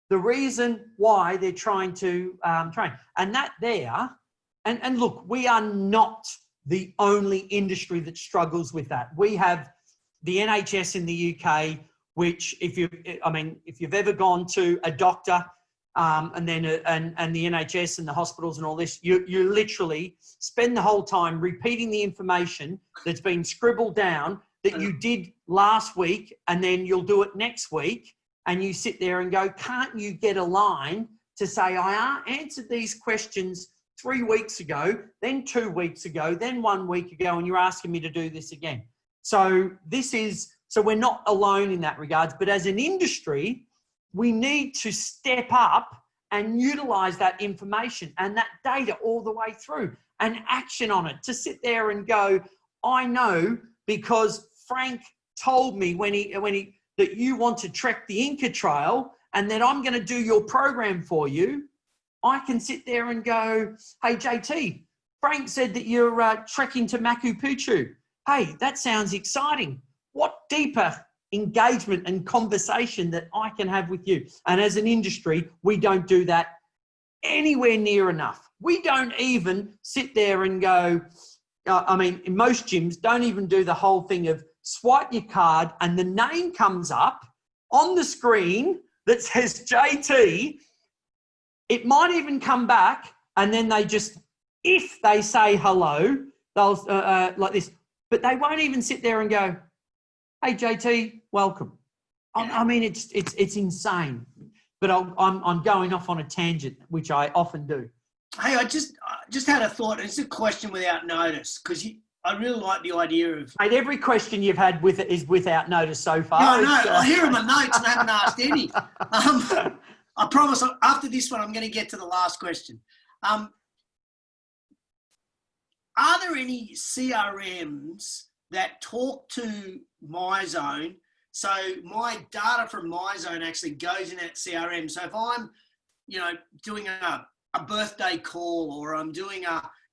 the reason why they're trying to train. And that there, and look, we are not the only industry that struggles with that. We have the NHS in the UK, which if you've ever gone to a doctor and the NHS and the hospitals and all this, you literally spend the whole time repeating the information that's been scribbled down that you did last week, and then you'll do it next week. And you sit there and go, can't you get a line to say, I answered these questions 3 weeks ago, then 2 weeks ago, then 1 week ago, and you're asking me to do this again. So we're not alone in that regards, but as an industry, we need to step up and utilize that information and that data all the way through and action on it, to sit there and go, I know because Frank told me that you want to trek the Inca Trail and that I'm going to do your program for you. I can sit there and go, hey, JT, Frank said that you're trekking to Machu Picchu. Hey, that sounds exciting. What deeper engagement and conversation that I can have with you? And as an industry, we don't do that anywhere near enough. We don't even sit there and go, in most gyms, don't even do the whole thing of swipe your card and the name comes up on the screen that says JT. It might even come back and then they just, if they say hello, they'll like this, but they won't even sit there and go, hey, JT, welcome. It's insane. But I'm going off on a tangent, which I often do. Hey, I just had a thought. It's a question without notice, because I really like the idea of... Mate, every question you've had with it is without notice so far. No, I hear in my notes and I haven't asked any. I promise after this one, I'm going to get to the last question. Are there any CRMs that talk to Myzone? So my data from Myzone actually goes in that CRM. So if I'm, doing a birthday call, or I'm doing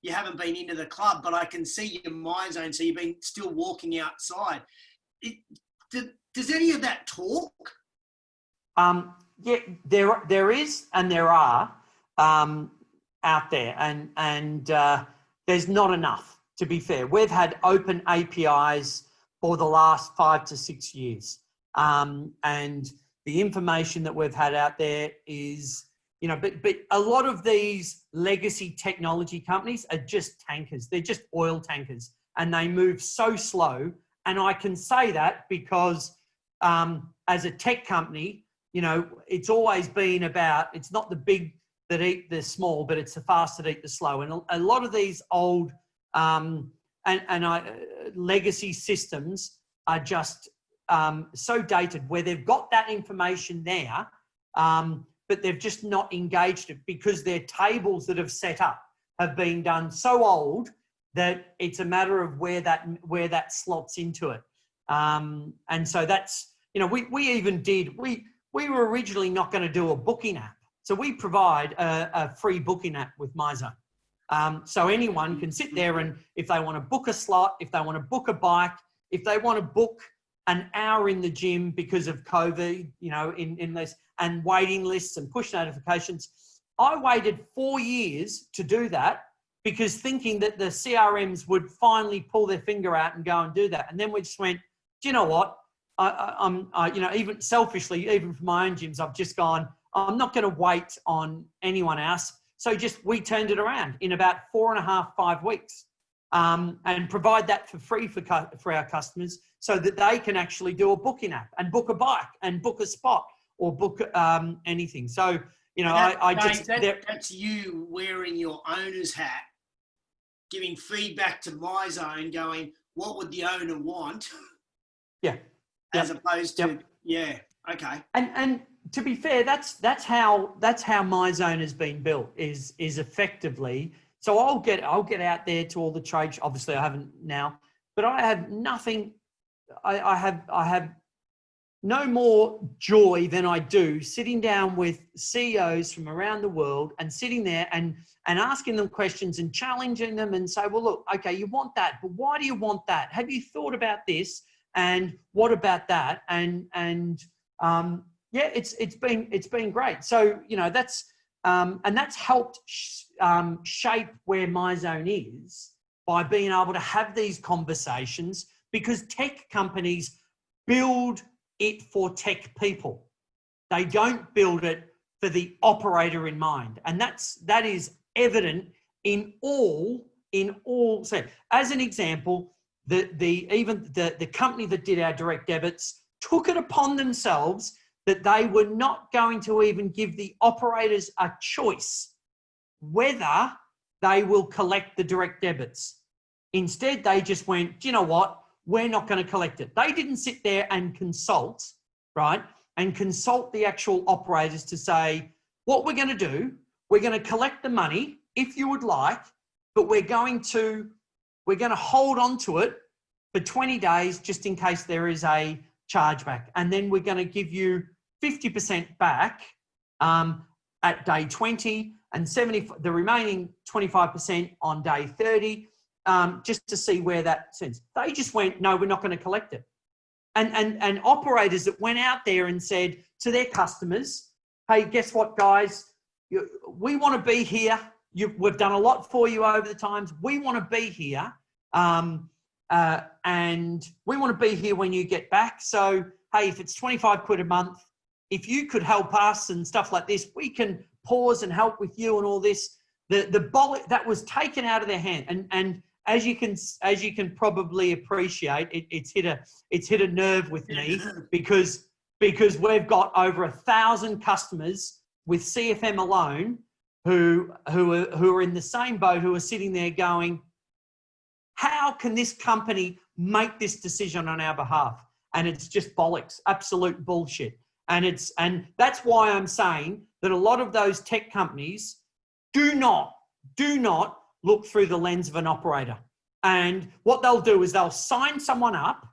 you haven't been into the club, but I can see your Myzone, so you've been still walking outside. Does any of that talk? Yeah, there is, and there are out there, and there's not enough, to be fair. We've had open APIs for the last 5 to 6 years. And the information that we've had out there is, but a lot of these legacy technology companies are just tankers. They're just oil tankers, and they move so slow. And I can say that because as a tech company, it's always been about, it's not the big that eat the small, but it's the fast that eat the slow. And a lot of these old legacy systems are just so dated, where they've got that information there, but they've just not engaged it because their tables that have set up have been done so old that it's a matter of where that slots into it. And so that's, we were originally not going to do a booking app. So we provide a free booking app with Myzone. So anyone can sit there, and if they want to book a slot, if they want to book a bike, if they want to book an hour in the gym because of COVID, in this, and waiting lists and push notifications. I waited 4 years to do that, because thinking that the CRMs would finally pull their finger out and go and do that. And then we just went, do you know what? Even selfishly, even for my own gyms, I've just gone, I'm not going to wait on anyone else. So we turned it around in about 4.5, 5 weeks, and provide that for free for our customers, so that they can actually do a booking app and book a bike and book a spot or book anything. So, that's you wearing your owner's hat, giving feedback to Myzone, going, what would the owner want? Yeah. As opposed to, yeah. Okay. And to be fair, that's how Myzone has been built, is effectively. So I'll get out there to all the trades. Obviously I haven't now, but I have nothing. I have no more joy than I do sitting down with CEOs from around the world and sitting there and asking them questions and challenging them and say, well, look, okay, you want that, but why do you want that? Have you thought about this? And what about that? And it's been great. So, that's helped shape where Myzone is, by being able to have these conversations, because tech companies build it for tech people. They don't build it for the operator in mind. And that is evident in all. So as an example, the company that did our direct debits took it upon themselves that they were not going to even give the operators a choice whether they will collect the direct debits. Instead, they just went, do you know what? We're not going to collect it. They didn't sit there and consult, right? And consult the actual operators to say, what we're going to do, we're going to collect the money if you would like, but we're going to hold on to it for 20 days just in case there is a chargeback. And then we're going to give you 50% back at day 20, and the remaining 25% on day 30, just to see where that sends. They just went, no, we're not going to collect it. And operators that went out there and said to their customers, hey, guess what, guys? We want to be here. We've done a lot for you over the times. We want to be here. And we want to be here when you get back. So, hey, if it's 25 quid a month, if you could help us and stuff like this, we can pause and help with you and all this. The bollock that was taken out of their hand. And as you can probably appreciate, it's hit a nerve with me because we've got over 1,000 customers with CFM alone who are in the same boat, who are sitting there going, how can this company make this decision on our behalf? And it's just bollocks, absolute bullshit. And that's why I'm saying that a lot of those tech companies do not look through the lens of an operator. And what they'll do is they'll sign someone up,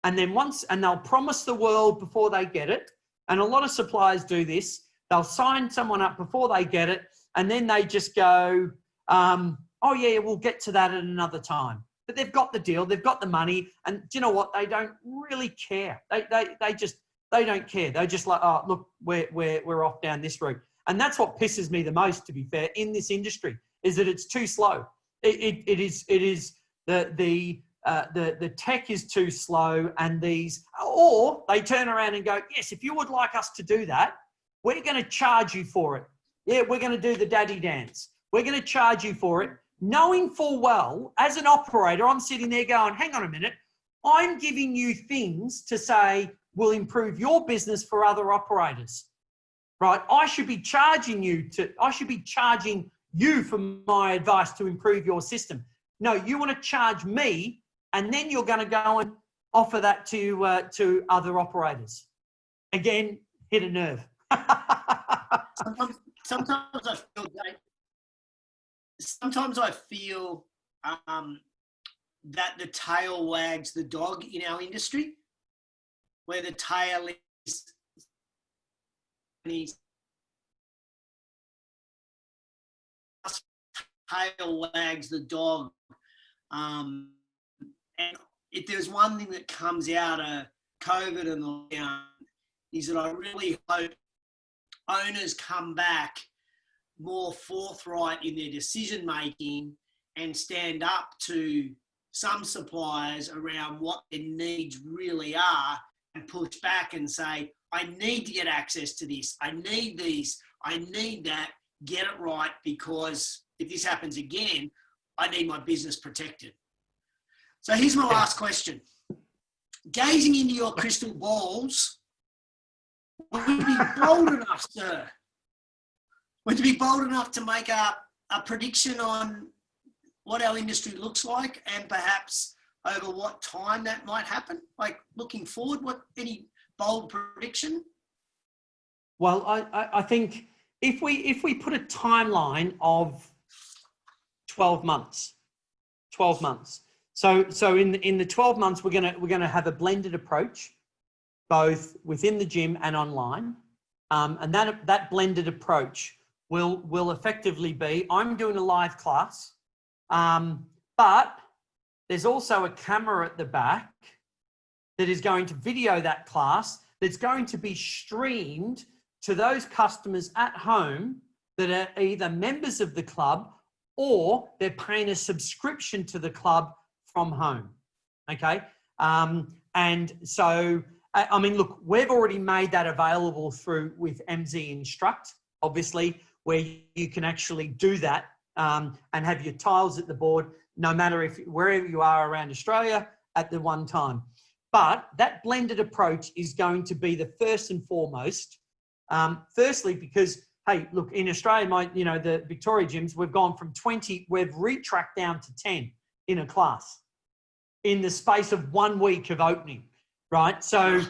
and then they'll promise the world before they get it. And a lot of suppliers do this. They'll sign someone up before they get it, and then they just go, oh yeah, we'll get to that at another time. But they've got the deal, they've got the money, and do you know what? They don't really care. They don't care. They're just like, oh, look, we're off down this route. And that's what pisses me the most, to be fair, in this industry, is that it's too slow. It is the tech is too slow, and or they turn around and go, yes, if you would like us to do that, we're going to charge you for it. Yeah, we're going to do the daddy dance. We're going to charge you for it, knowing full well, as an operator, I'm sitting there going, hang on a minute, I'm giving you things to say will improve your business for other operators, right? I should be charging you for my advice to improve your system. No, you want to charge me, and then you're going to go and offer that to other operators. Again, hit a nerve. Sometimes I feel that the tail wags the dog in our industry, where the tail wags the dog. And if there's one thing that comes out of COVID and lockdown, is that I really hope owners come back more forthright in their decision making and stand up to some suppliers around what their needs really are, and push back and say, I need to get access to this. I need these. I need that. Get it right, because if this happens again, I need my business protected. So here's my last question. Gazing into your crystal balls, would you be bold enough, sir? Would you be bold enough to make a prediction on what our industry looks like, and perhaps over what time that might happen? Like, looking forward, any bold prediction? Well, I think if we put a timeline of 12 months. So in the 12 months, we're gonna have a blended approach, both within the gym and online, and that blended approach will effectively be, I'm doing a live class, but there's also a camera at the back that is going to video that class, that's going to be streamed to those customers at home that are either members of the club or they're paying a subscription to the club from home. Okay. And so, I mean, look, we've already made that available with MZ Instruct, obviously, where you can actually do that and have your tiles at the board, no matter wherever you are around Australia at the one time. But that blended approach is going to be the first and foremost. Firstly, because, hey, look, in Australia, the Victoria gyms, we've gone from 20, we've retracked down to 10 in a class in the space of 1 week of opening, right? So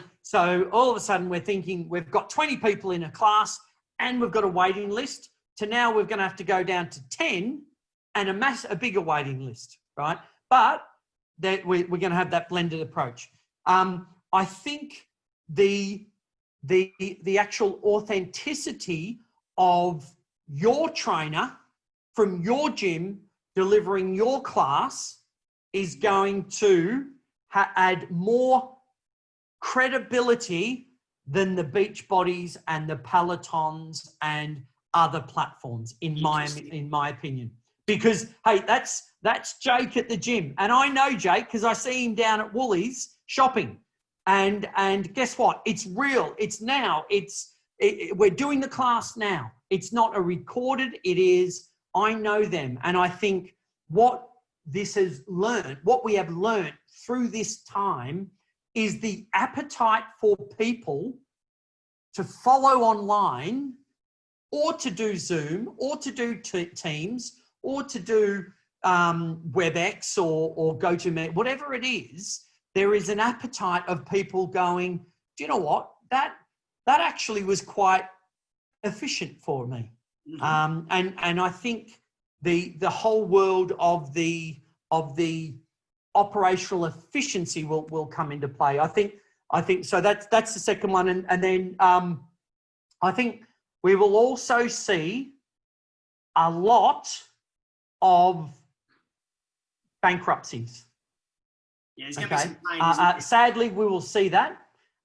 all of a sudden we're thinking we've got 20 people in a class and we've got a waiting list, to now we're going to have to go down to 10 and a bigger waiting list, right? But that we're going to have that blended approach. I think the actual authenticity of your trainer from your gym delivering your class is going to add more credibility than the beach bodies and the Pelotons and other platforms, in my opinion. Because hey, that's Jake at the gym, and I know Jake because I see him down at Woolies shopping, and guess what? It's real. It's now. We're doing the class now. It's not a recorded. It is. I know them, and I think what we have learned through this time is the appetite for people to follow online, or to do Zoom, or to do Teams, or to do WebEx or GoToMeeting, whatever it is. There is an appetite of people going, do you know what? That actually was quite efficient for me. Mm-hmm. And I think the whole world of the operational efficiency will come into play. I think so. That's the second one, and then I think we will also see a lot of bankruptcies. Yeah, there's going to be some pain, sadly, we will see that,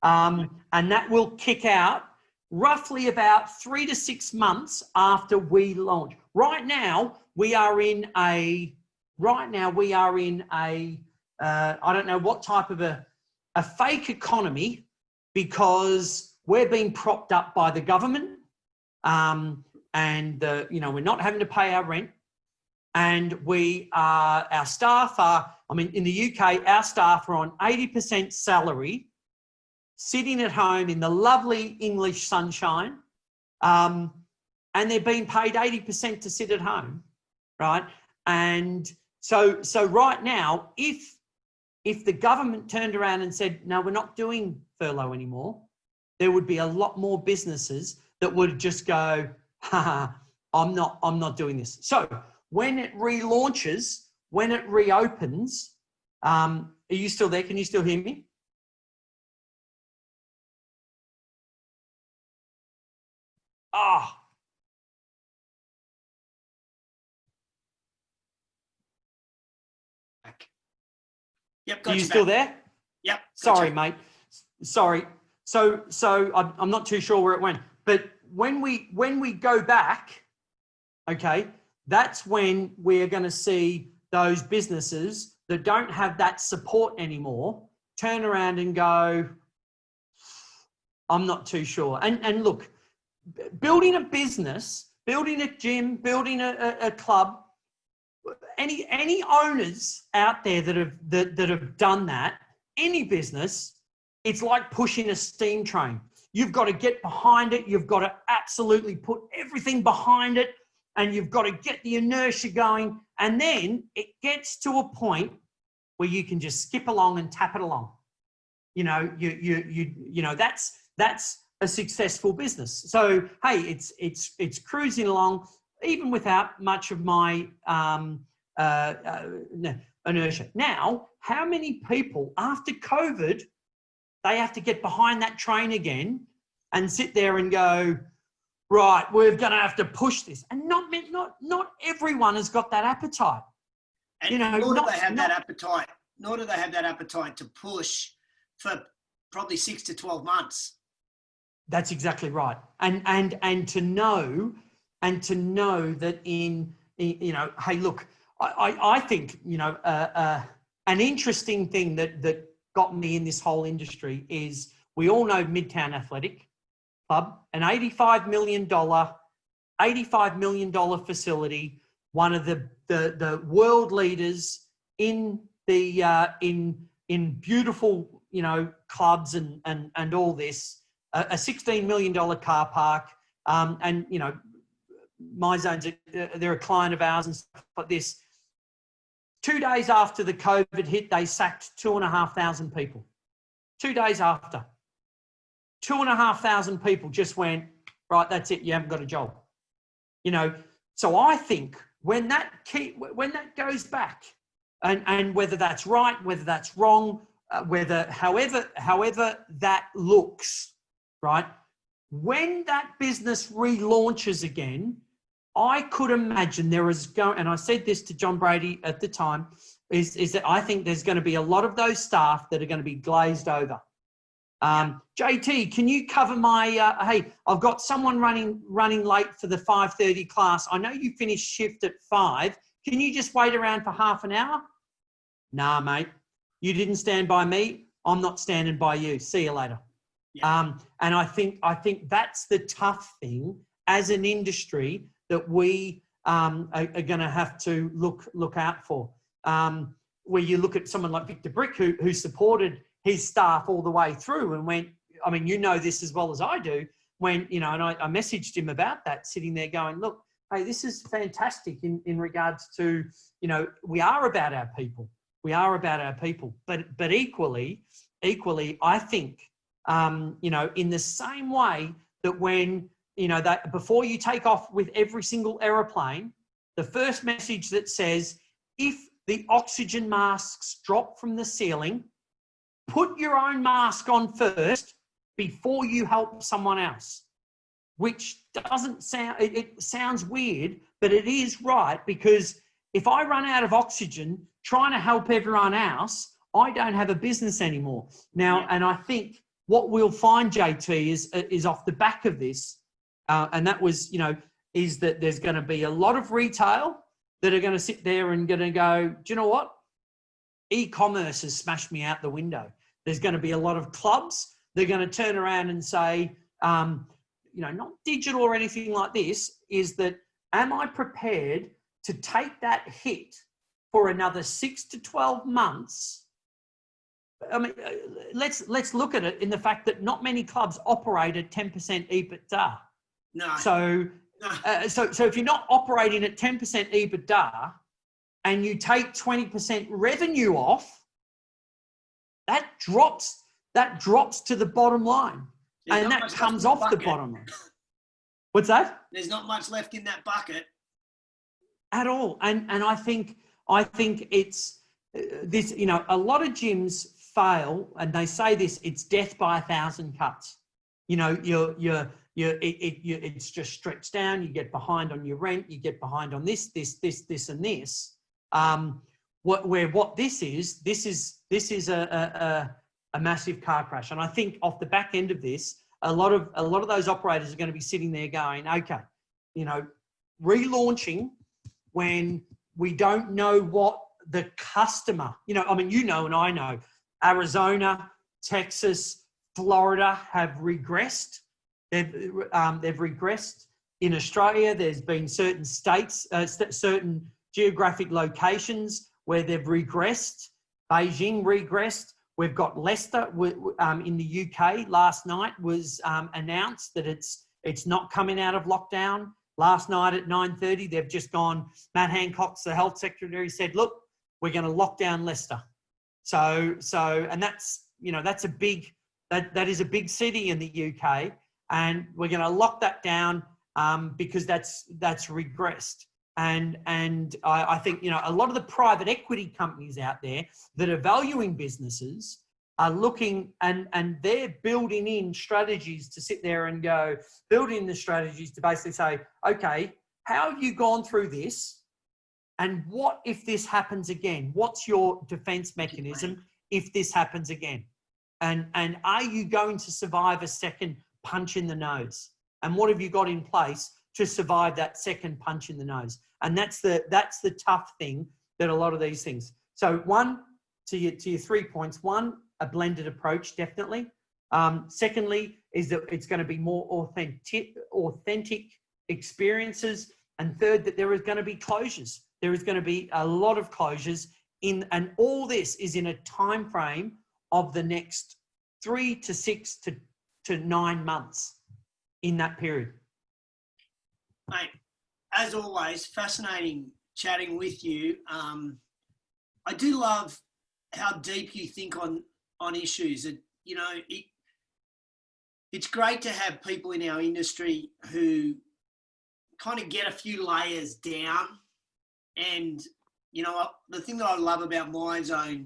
and that will kick out roughly about 3 to 6 months after we launch. Right now we are in a I don't know what type of a fake economy, because we're being propped up by the government, and we're not having to pay our rent, and our staff are, in the UK, our staff are on 80% salary, sitting at home in the lovely English sunshine, and they're being paid 80% to sit at home, right? And so right now, if the government turned around and said, no, we're not doing furlough anymore, there would be a lot more businesses that would just go, I'm not doing this. So when it relaunches, when it reopens, are you still there? Can you still hear me? Yep, got you. Are you still there? Yep. Sorry, mate. Sorry. So I'm not too sure where it went. But when we go back, okay, that's when we're going to see those businesses that don't have that support anymore turn around and go, I'm not too sure. And look, building a business, building a gym, building a club, any owners out there that have done that, any business, it's like pushing a steam train. You've got to get behind it. You've got to absolutely put everything behind it, and you've got to get the inertia going. And then it gets to a point where you can just skip along and tap it along. That's a successful business. So hey, it's cruising along, even without much of my inertia. Now, how many people after COVID, they have to get behind that train again and sit there and go, right, we're going to have to push this. And not everyone has got that appetite. And nor do they have that appetite. Nor do they have that appetite to push for probably 6 to 12 months. That's exactly right. And to know that hey, look, I think, an interesting thing that got me in this whole industry is, we all know Midtown Athletic Club, an $85 million facility, one of the world leaders in the in beautiful clubs and all this, a $16 million car park, and Myzone's they're a client of ours and stuff like this. 2 days after the COVID hit, they sacked 2,500 people. 2 days after, 2,500 people just went, right, that's it, you haven't got a job. So I think when that goes back, and whether that's right, whether that's wrong, however that looks, right, when that business relaunches again, I could imagine there is going, and I said this to John Brady at the time, is that I think there's going to be a lot of those staff that are going to be glazed over. JT, can you cover my, hey, I've got someone running late for the 5:30 class. I know you finish shift at 5. Can you just wait around for half an hour? Nah, mate, you didn't stand by me. I'm not standing by you. See you later. Yeah. And I think that's the tough thing as an industry that we are going to have to look out for. Where you look at someone like Victor Brick, who supported his staff all the way through and went, I mean, you know this as well as I do, when, you know, and I messaged him about that, sitting there going, look, hey, this is fantastic in regards to, you know, we are about our people. We are about our people. But equally, I think, you know, in the same way that when, you know, that before you take off with every single aeroplane, the first message that says, if the oxygen masks drop from the ceiling, put your own mask on first before you help someone else, which doesn't sound, it sounds weird, but it is right, because if I run out of oxygen trying to help everyone else, I don't have a business anymore. Now, and I think what we'll find, JT, is off the back of this, and that was, you know, is that there's going to be a lot of retail that are going to sit there and going to go, do you know what? E-commerce has smashed me out the window. There's going to be a lot of clubs. They're going to turn around and say, you know, not digital or anything like this, is that, am I prepared to take that hit for another 6 to 12 months? I mean, let's look at it in the fact that not many clubs operate at 10% EBITDA. No. So if you're not operating at 10% EBITDA and you take 20% revenue off, that drops to the bottom line. And that comes off the bottom line. What's that? There's not much left in that bucket at all. And I think it's this, you know, a lot of gyms fail, and they say this, it's death by 1,000 cuts. You know, it's just stretched down. You get behind on your rent. You get behind on this, and this. What this is a massive car crash. And I think off the back end of this, a lot of those operators are going to be sitting there going, okay, you know, relaunching when we don't know what the customer, you know, I mean, you know, and I know Arizona, Texas, Florida have regressed. They've regressed. In Australia, there's been certain states, certain geographic locations where they've regressed. Beijing regressed. We've got Leicester in the UK. Last night was announced that it's not coming out of lockdown. Last night at 9:30, they've just gone. Matt Hancock's the health secretary, said, "Look, we're going to lock down Leicester." So, and that's, you know, that's a big, that is a big city in the UK, and we're going to lock that down because that's regressed. And I think, you know, a lot of the private equity companies out there that are valuing businesses are looking and they're building in strategies to sit there and go, building the strategies to basically say, okay, how have you gone through this? And what if this happens again? What's your defense mechanism if this happens again? And are you going to survive a second punch in the nose? And what have you got in place to survive that second punch in the nose? And that's the tough thing that a lot of these things. So one, to your 3 points, one, a blended approach, definitely. Secondly, is that it's going to be more authentic experiences. And third, that there is going to be closures. There is going to be a lot of closures and all this is in a time frame of the next 3 to 6 to 9 months in that period. Mate, as always, fascinating chatting with you. I do love how deep you think on issues. You know, it's great to have people in our industry who kind of get a few layers down. And, you know, the thing that I love about Myzone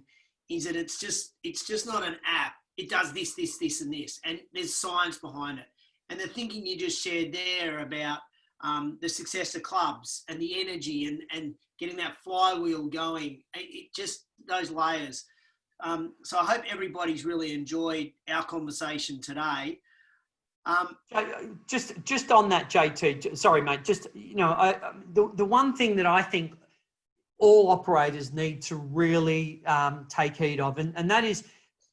is that it's just not an app. It does this, this, this, and this, and there's science behind it. And the thinking you just shared there about the success of clubs and the energy and getting that flywheel going. It just, those layers. So I hope everybody's really enjoyed our conversation today. Just on that, JT, sorry, mate, just, you know, the one thing that I think all operators need to really take heed of, and that is,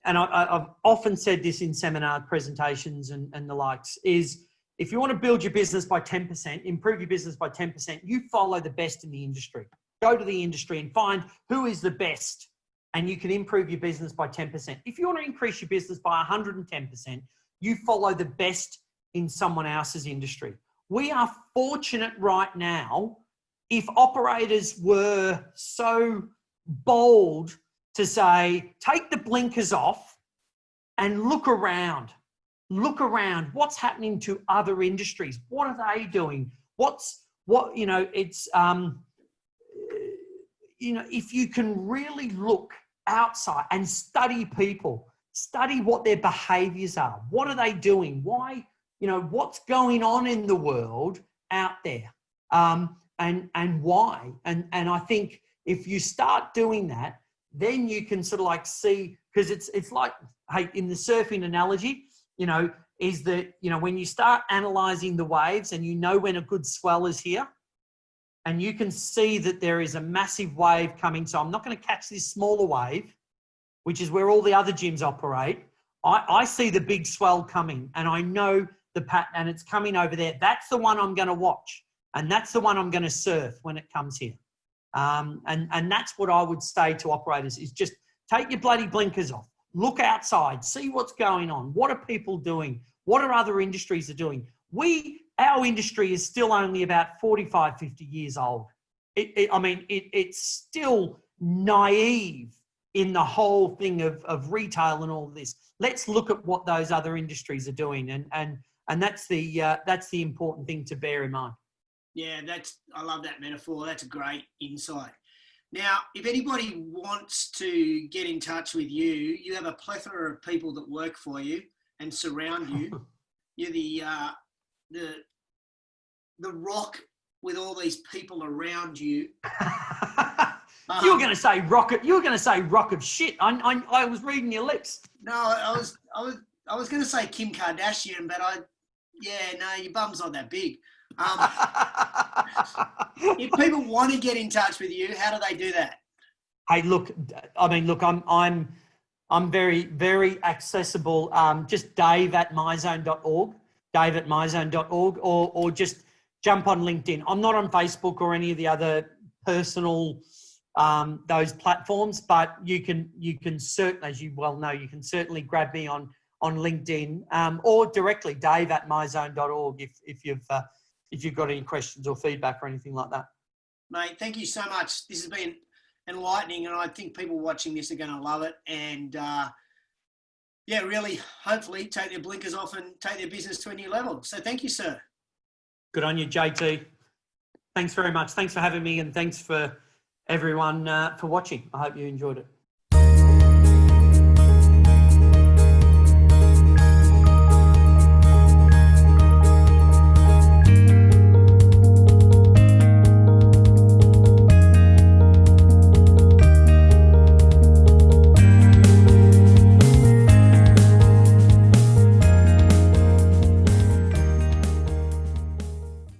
and I've often said this in seminar presentations and the likes, is if you want to build your business by 10%, improve your business by 10%, you follow the best in the industry. Go to the industry and find who is the best, and you can improve your business by 10%. If you want to increase your business by 110%, you follow the best in someone else's industry. We are fortunate right now. If operators were so bold to say, take the blinkers off and look around, what's happening to other industries? What are they doing? You know, if you can really look outside and study people, study what their behaviors are. What are they doing? Why, you know, what's going on in the world out there? And why? And I think if you start doing that, then you can sort of like see, because it's like, hey, in the surfing analogy, you know, is that, you know, when you start analyzing the waves and you know when a good swell is here, and you can see that there is a massive wave coming. So I'm not going to catch this smaller wave, which is where all the other gyms operate. I see the big swell coming and I know the pattern and it's coming over there. That's the one I'm going to watch. And that's the one I'm going to surf when it comes here. And that's what I would say to operators is just take your bloody blinkers off. Look outside, see what's going on. What are people doing? What are other industries are doing? Our industry is still only about 45, 50 years old. It's still naive in the whole thing of retail and all of this. Let's look at what those other industries are doing. And that's the important thing to bear in mind. Yeah, I love that metaphor. That's a great insight. Now, if anybody wants to get in touch with you, you have a plethora of people that work for you and surround you. You're the rock with all these people around you. You were going to say rocket. You were going to say rock of shit. I was reading your lips. No, I was going to say Kim Kardashian, but your bum's not that big. If people want to get in touch with you, how do they do that? Hey, look, I'm very, very accessible. Just dave@myzone.org, dave@myzone.org, or just jump on LinkedIn. I'm not on Facebook or any of the other personal those platforms, but you can certainly, as you well know, you can certainly grab me on LinkedIn or directly dave@myzone.org if you've got any questions or feedback or anything like that. Mate, thank you so much. This has been enlightening, and I think people watching this are going to love it. And really, hopefully, take their blinkers off and take their business to a new level. So thank you, sir. Good on you, JT. Thanks very much. Thanks for having me, and thanks for everyone for watching. I hope you enjoyed it.